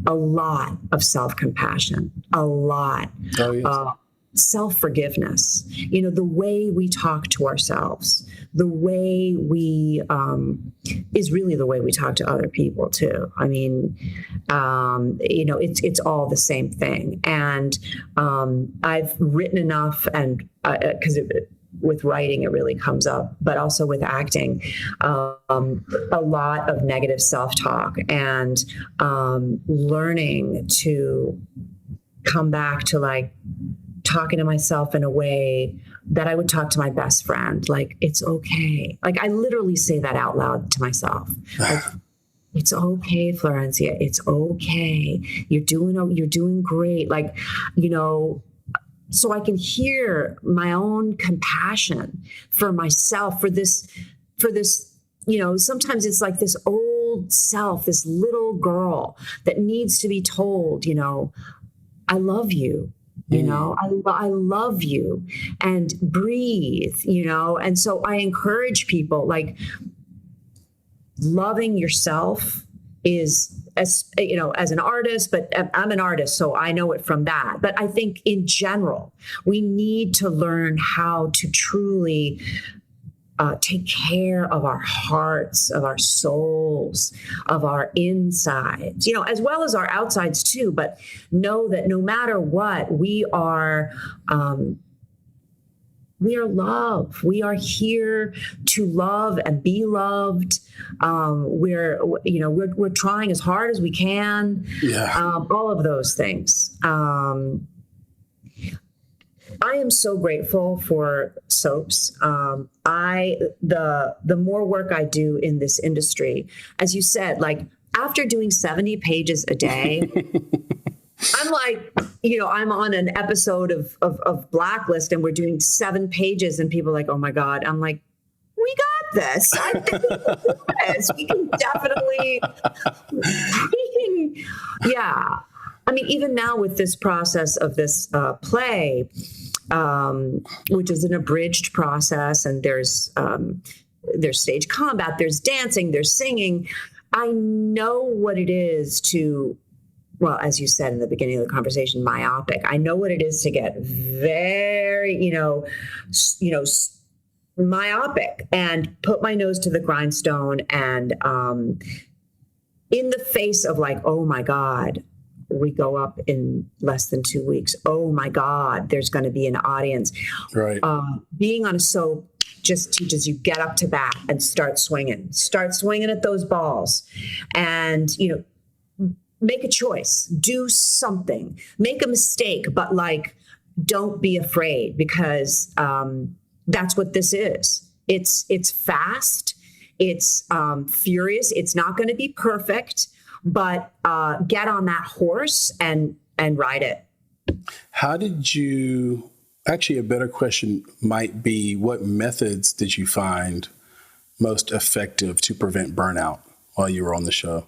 a lot of self-compassion, a lot. Oh, yes. Self-forgiveness, the way we talk to ourselves, the way we is really the way we talk to other people too. I mean, it's all the same thing. And I've written enough, and because with writing it really comes up, but also with acting, a lot of negative self-talk, and learning to come back to, like, talking to myself in a way that I would talk to my best friend. Like, it's okay. Like, I literally say that out loud to myself. Like, it's okay, Florencia. It's okay. You're doing great. Like, so I can hear my own compassion for myself, for this, sometimes it's like this old self, this little girl that needs to be told, I love you. I love you, and breathe, and so I encourage people, like, loving yourself is, as an artist, but I'm an artist, so I know it from that. But I think in general, we need to learn how to truly take care of our hearts, of our souls, of our insides, as well as our outsides too. But know that no matter what, we are love. We are here to love and be loved. We're trying as hard as we can. Yeah. All of those things. I am so grateful for soaps. The more work I do in this industry, as you said, like, after doing 70 pages a day, I'm like, I'm on an episode of Blacklist, and we're doing 7 pages, and people are like, oh my God. I'm like, we got this. I think we can do this. We can definitely, yeah. I mean, even now with this process of this play, which is an abridged process, and there's stage combat, there's dancing, there's singing. I know what it is to, well, as you said in the beginning of the conversation, myopic. I know what it is to get very, myopic and put my nose to the grindstone, and in the face of, like, oh my God, we go up in less than 2 weeks. Oh my God, there's going to be an audience. Right. Being on a soap just teaches you get up to bat and start swinging at those balls, and, make a choice, do something, make a mistake, but, like, don't be afraid, because that's what this is. It's fast. It's furious. It's not going to be perfect, but get on that horse and ride it. How did you, actually, a better question might be, what methods did you find most effective to prevent burnout while you were on the show?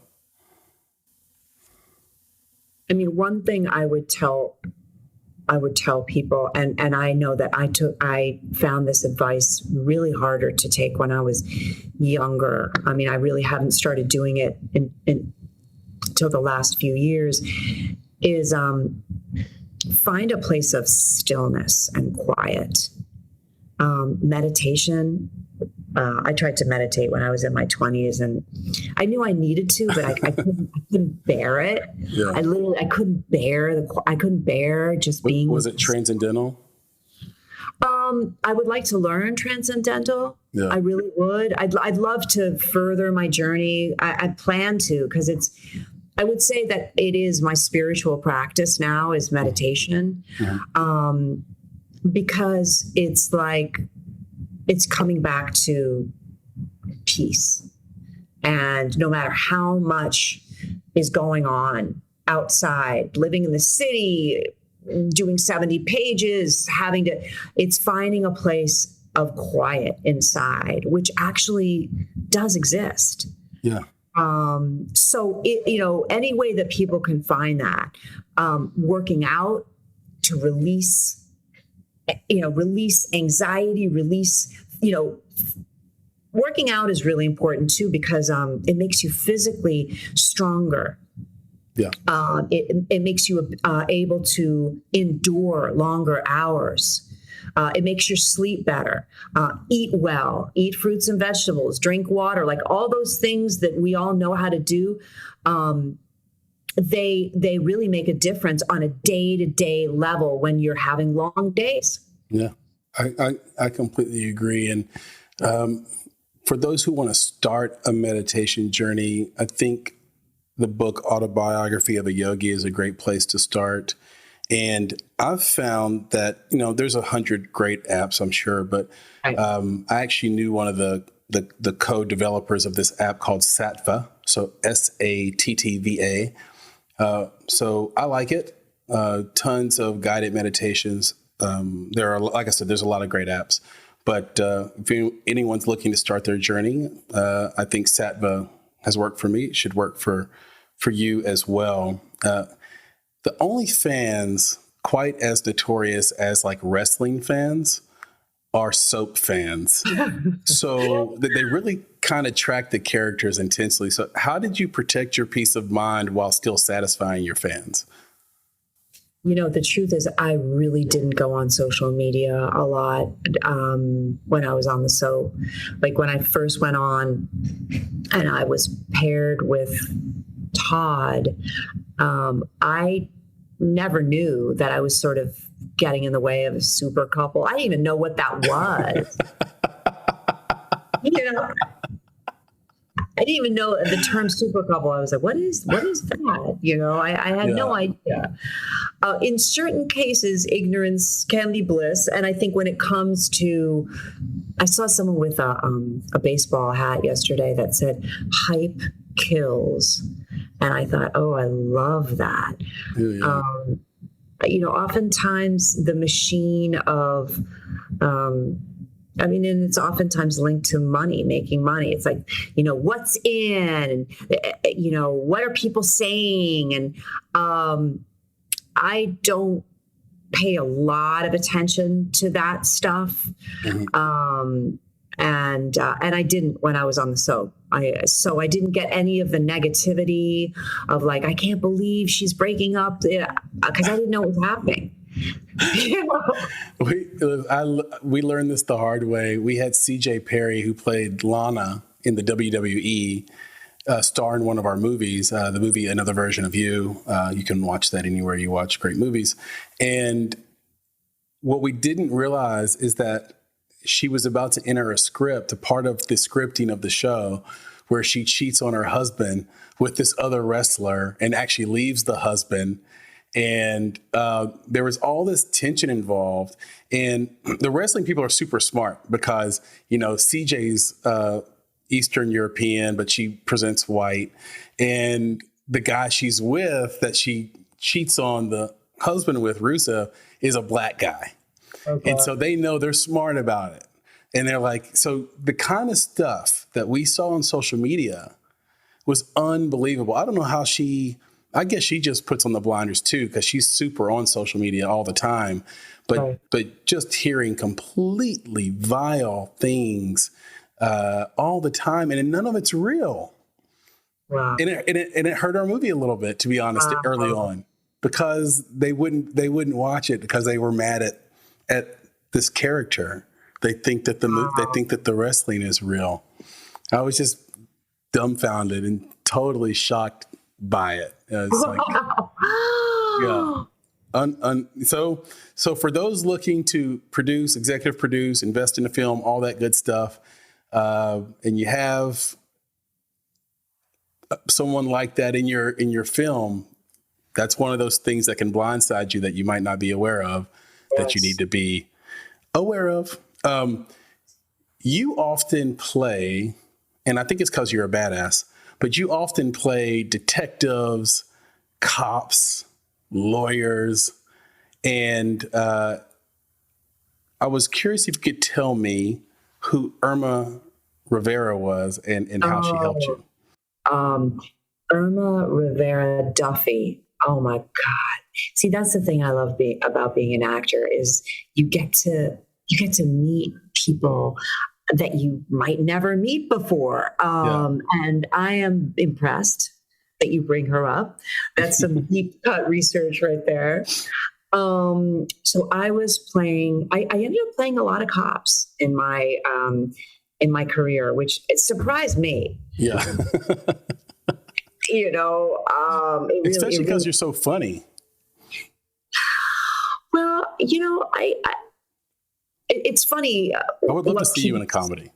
I mean, one thing I would tell people, and I know that I found this advice really harder to take when I was younger. I mean, I really haven't started doing it until the last few years, is find a place of stillness and quiet. Meditation I tried to meditate when I was in my 20s, and I knew I needed to, but I couldn't bear it. Yeah. I couldn't bear just being. Was it transcendental? I would like to learn transcendental. Yeah. I really would. I'd love to further my journey. I plan to, because I would say that it is my spiritual practice now is meditation. Mm-hmm. Because it's like, it's coming back to peace. And no matter how much is going on outside, living in the city, doing 70 pages, it's finding a place of quiet inside, which actually does exist. Yeah. So any way that people can find that, working out to release anxiety, working out is really important too, because it makes you physically stronger. Yeah. It makes you able to endure longer hours. It makes your sleep better. Eat well, eat fruits and vegetables, drink water, like all those things that we all know how to do. They really make a difference on a day-to-day level when you're having long days. Yeah, I completely agree. And for those who want to start a meditation journey, I think the book Autobiography of a Yogi is a great place to start. And I've found that, there's 100 great apps, I'm sure, but I actually knew one of the co-developers of this app called Sattva, so Sattva. So I like it. Tons of guided meditations. There are, like I said, there's a lot of great apps. But if anyone's looking to start their journey, I think Sattva has worked for me. It should work for you as well. The only fans quite as notorious as like wrestling fans are soap fans. So they really kind of track the characters intensely. So how did you protect your peace of mind while still satisfying your fans? The truth is I really didn't go on social media a lot when I was on the soap. Like when I first went on and I was paired with Todd, I never knew that I was sort of getting in the way of a super couple. I didn't even know what that was. I didn't even know the term super couple. I was like, what is that? I had no idea. In certain cases, ignorance can be bliss. And I think when it comes to, I saw someone with a baseball hat yesterday that said, hype kills. And I thought, oh, I love that. Yeah. Oftentimes the machine of, and it's oftentimes linked to money, making money. It's like, what's in, and, what are people saying? And I don't pay a lot of attention to that stuff. Mm-hmm. And I didn't when I was on the soap. So I didn't get any of the negativity of like, I can't believe she's breaking up, because I didn't know what was happening. We learned this the hard way. We had CJ Perry, who played Lana in the WWE, star in one of our movies, the movie Another Version of You. You can watch that anywhere you watch great movies. And what we didn't realize is that she was about to enter a part of the scripting of the show, where she cheats on her husband with this other wrestler and actually leaves the husband. And there was all this tension involved. And the wrestling people are super smart because, CJ's Eastern European, but she presents white. And the guy she's with that she cheats on the husband with, Rusev, is a black guy. Okay. And so they know, they're smart about it. And they're like, so the kind of stuff that we saw on social media was unbelievable. I don't know how I guess she just puts on the blinders too, because she's super on social media all the time. But just hearing completely vile things all the time, and none of it's real. Wow. And it hurt our movie a little bit, to be honest, early on, because they wouldn't watch it because they were mad at this character They think that they think that the wrestling is real. I was just dumbfounded and totally shocked by it. It's like, yeah. So for those looking to produce, executive produce, invest in a film, all that good stuff, and you have someone like that in your film, that's one of those things that can blindside you that you might not be aware of, that you need to be aware of. You often play, and I think it's because you're a badass, but you often play detectives, cops, lawyers, and I was curious if you could tell me who Irma Rivera was and how she helped you. Irma Rivera Duffy. Oh my God. See, that's the thing I love about being an actor is you get to meet people that you might never meet before. And I am impressed that you bring her up. That's some deep cut research right there. So I was playing, I ended up playing a lot of cops in my career, which it surprised me. Yeah. Especially because you're so funny. Well, it's funny. I would love to see you in a comedy.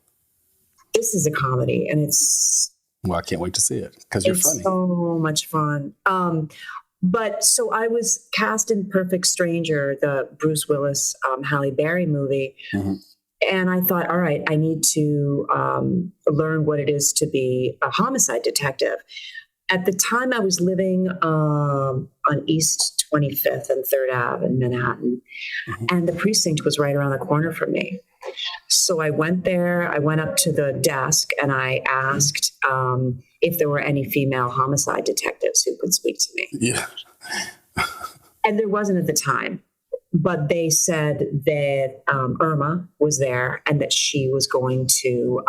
This is a comedy, and it's... Well, I can't wait to see it because you're funny. It's so much fun. But so I was cast in Perfect Stranger, the Bruce Willis, Halle Berry movie. Mm-hmm. And I thought, all right, I need to learn what it is to be a homicide detective. At the time, I was living on East 25th and 3rd Ave in Manhattan, and the precinct was right around the corner from me. So I went there. I went up to the desk and I asked if there were any female homicide detectives who could speak to me. Yeah. And there wasn't at the time, but they said that Irma was there and that she was going to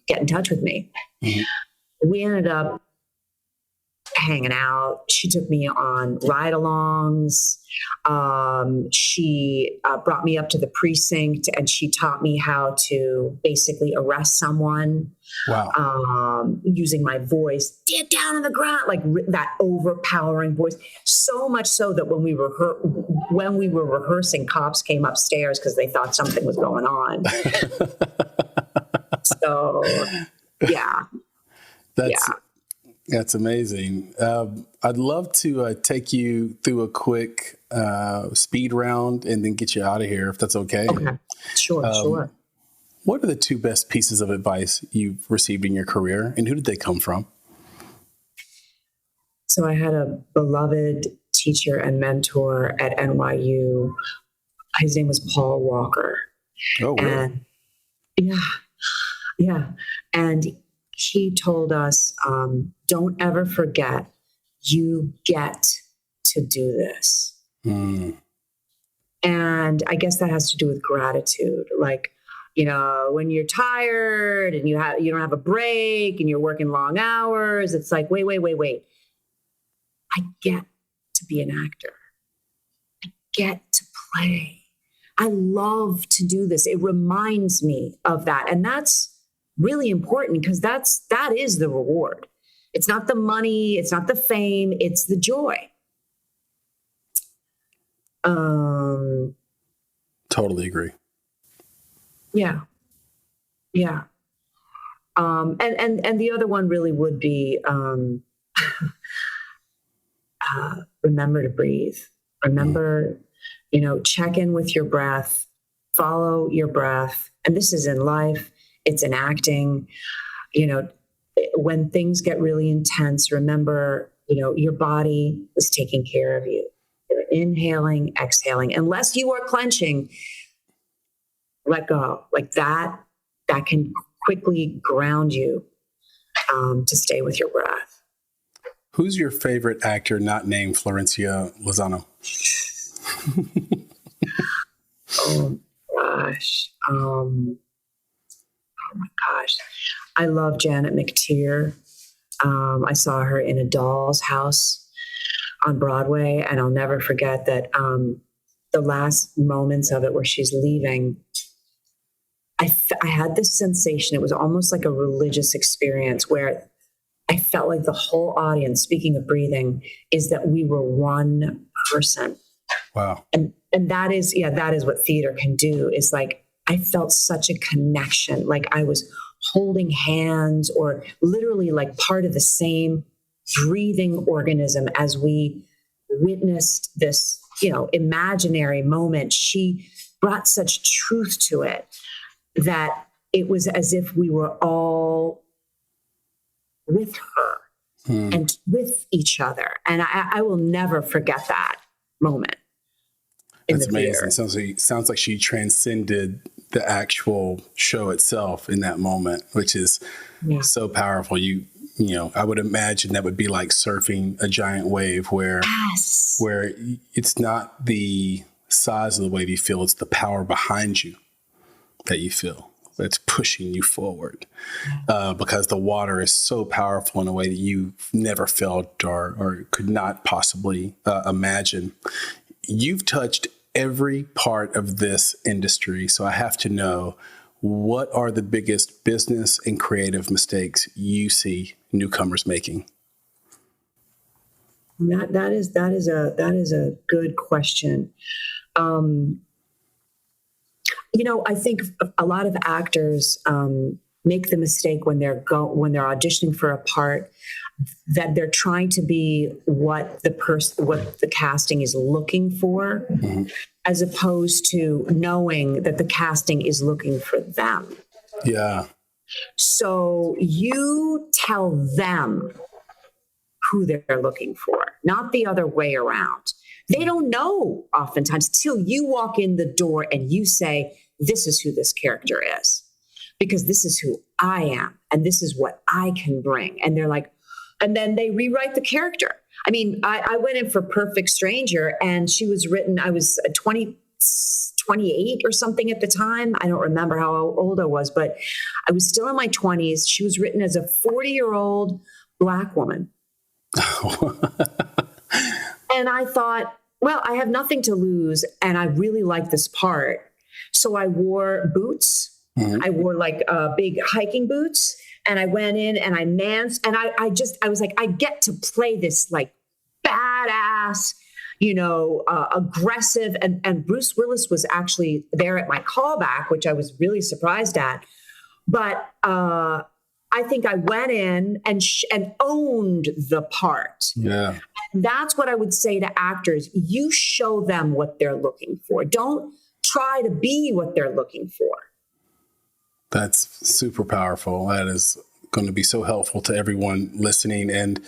get in touch with me. Mm-hmm. We ended up hanging out. She took me on ride-alongs. She brought me up to the precinct and she taught me how to basically arrest someone. Wow. Using my voice, get down on the ground, like that overpowering voice. So much so that when we were rehearsing, cops came upstairs because they thought something was going on. So, yeah. That's amazing. I'd love to take you through a quick speed round and then get you out of here, if that's okay. Okay, sure. What are the 2 best pieces of advice you've received in your career, and who did they come from? So I had a beloved teacher and mentor at NYU. His name was Paul Walker. Oh, really? And yeah. And he told us, don't ever forget, you get to do this. Mm. And I guess that has to do with gratitude. Like, when you're tired and you don't have a break and you're working long hours, it's like, wait. I get to be an actor. I get to play. I love to do this. It reminds me of that. And that's really important because that is the reward. It's not the money, it's not the fame, it's the joy. Totally agree. Yeah. And the other one really would be remember to breathe. Remember, check in with your breath, follow your breath. And this is in life. It's in acting. When things get really intense, remember, your body is taking care of you. You're inhaling, exhaling. Unless you are clenching, let go. Like that can quickly ground you to stay with your breath. Who's your favorite actor not named Florencia Lozano? Oh, gosh. Oh my gosh. I love Janet McTeer. I saw her in A Doll's House on Broadway, and I'll never forget that the last moments of it where she's leaving, I had this sensation. It was almost like a religious experience where I felt like the whole audience, speaking of breathing, is that we were one person. Wow. And that is what theater can do. Is like, I felt such a connection, like I was holding hands or literally like part of the same breathing organism as we witnessed this, imaginary moment. She brought such truth to it that it was as if we were all with her and with each other. And I will never forget that moment. That's amazing. Sounds like she transcended the actual show itself in that moment, which is so powerful. I would imagine that would be like surfing a giant wave where it's not the size of the wave you feel, it's the power behind you that you feel that's pushing you forward, because the water is so powerful in a way that you've never felt or could not possibly imagine. You've touched every part of this industry, so I have to know, what are the biggest business and creative mistakes you see newcomers making? That is a good question. I think a lot of actors make the mistake when they're auditioning for a part that they're trying to be what the casting is looking for, as opposed to knowing that the casting is looking for them. Yeah. So you tell them who they're looking for, not the other way around. They don't know oftentimes till you walk in the door and you say, this is who this character is, because this is who I am and this is what I can bring. And they're like, and then they rewrite the character. I mean, I went in for Perfect Stranger and she was written, I was 28 or something at the time. I don't remember how old I was, but I was still in my 20s. She was written as a 40-year-old Black woman. And I thought, well, I have nothing to lose and I really like this part. So I wore boots. I wore like big hiking boots. And I went in and I I was like, I get to play this like badass, aggressive. And Bruce Willis was actually there at my callback, which I was really surprised at. But I think I went in and owned the part. Yeah. And that's what I would say to actors. You show them what they're looking for. Don't try to be what they're looking for. That's super powerful. That is going to be so helpful to everyone listening. And,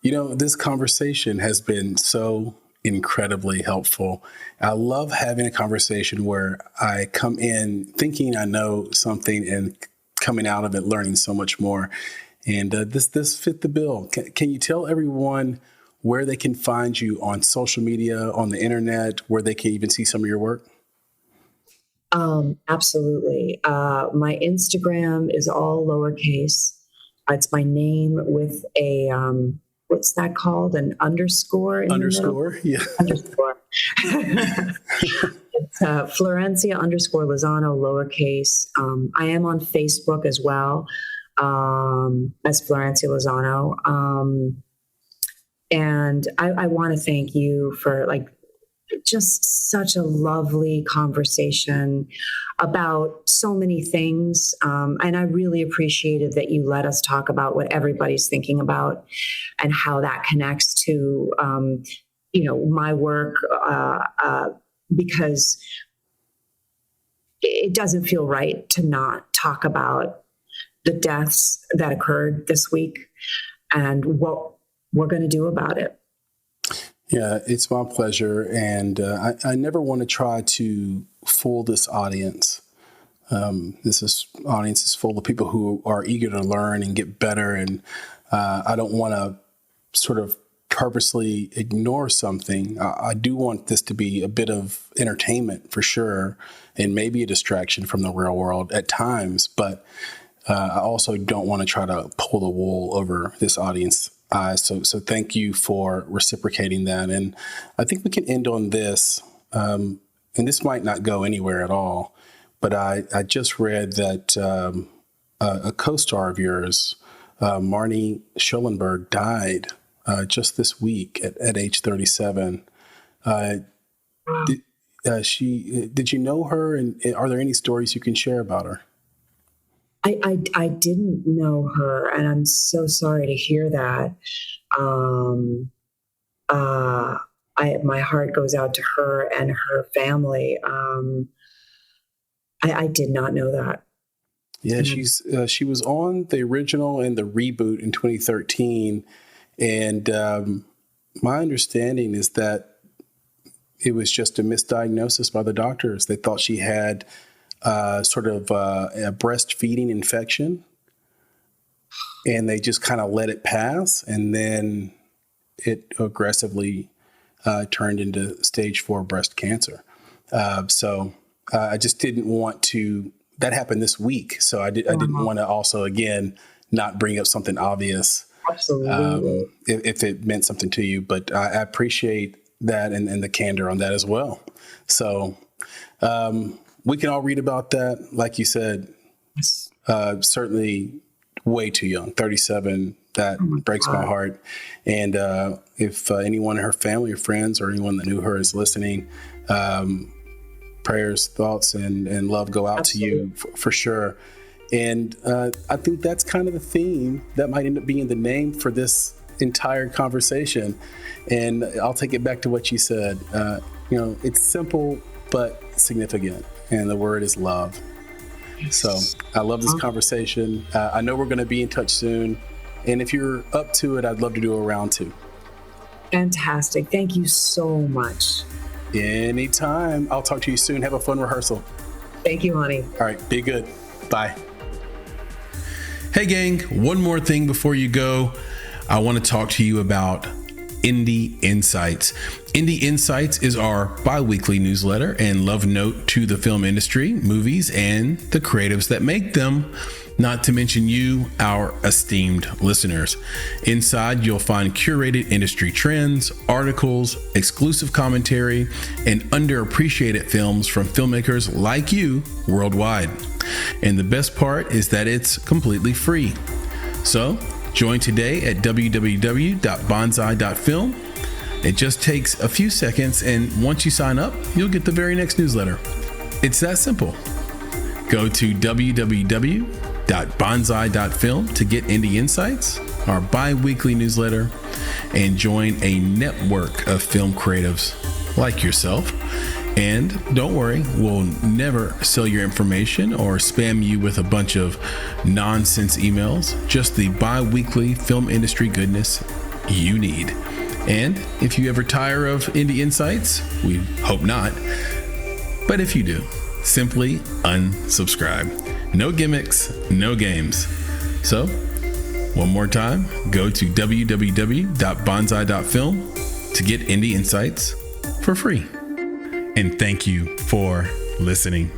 this conversation has been so incredibly helpful. I love having a conversation where I come in thinking I know something and coming out of it learning so much more. And this fit the bill. Can you tell everyone where they can find you on social media, on the internet, where they can even see some of your work? Absolutely. My Instagram is all lowercase. It's my name with a, what's that called? An underscore? Underscore? Yeah. Underscore. It's Florencia _ Lozano, lowercase. I am on Facebook as well, as Florencia Lozano. And I want to thank you for just such a lovely conversation about so many things. And I really appreciated that you let us talk about what everybody's thinking about and how that connects to, my work, because it doesn't feel right to not talk about the deaths that occurred this week and what we're going to do about it. Yeah, it's my pleasure. And I never want to try to fool this audience. This audience is full of people who are eager to learn and get better. And I don't want to sort of purposely ignore something. I do want this to be a bit of entertainment for sure, and maybe a distraction from the real world at times. But I also don't want to try to pull the wool over this audience. So thank you for reciprocating that. And I think we can end on this, and this might not go anywhere at all, but I just read that a co-star of yours, Marnie Schellenberg, died just this week at age 37. Did you know her, and are there any stories you can share about her? I didn't know her, and I'm so sorry to hear that. My heart goes out to her and her family. I did not know that. Yeah, she was on the original and the reboot in 2013, and my understanding is that it was just a misdiagnosis by the doctors. They thought she had sort of a breastfeeding infection, and they just kind of let it pass, and then it aggressively turned into stage 4 breast cancer. So I just didn't want to. That happened this week, so I didn't want to also again not bring up something obvious. Absolutely. If it meant something to you, but I appreciate that and the candor on that as well. So we can all read about that. Like you said, certainly way too young, 37. That breaks my heart. And if anyone in her family or friends or anyone that knew her is listening, prayers, thoughts, and love go out to you for sure. And I think that's kind of the theme that might end up being the name for this entire conversation. And I'll take it back to what you said. It's simple but significant, and the word is love. So I love this conversation. I know we're going to be in touch soon, and if you're up to it, I'd love to do a round 2. Fantastic. Thank you so much. Anytime. I'll talk to you soon. Have a fun rehearsal. Thank you, honey. All right. Be good. Bye. Hey, gang. One more thing before you go. I want to talk to you about Indie Insights. Indie Insights is our bi-weekly newsletter and love note to the film industry, movies, and the creatives that make them, not to mention you, our esteemed listeners. Inside, you'll find curated industry trends, articles, exclusive commentary, and underappreciated films from filmmakers like you worldwide. And the best part is that it's completely free. So, join today at www.bonsai.film. It just takes a few seconds, and once you sign up, you'll get the very next newsletter. It's that simple. Go to www.bonsai.film to get Indie Insights, our bi-weekly newsletter, and join a network of film creatives like yourself. And don't worry, we'll never sell your information or spam you with a bunch of nonsense emails, just the bi-weekly film industry goodness you need. And if you ever tire of Indie Insights, we hope not, but if you do, simply unsubscribe. No gimmicks, no games. So, one more time, go to www.bonsai.film to get Indie Insights for free. And thank you for listening.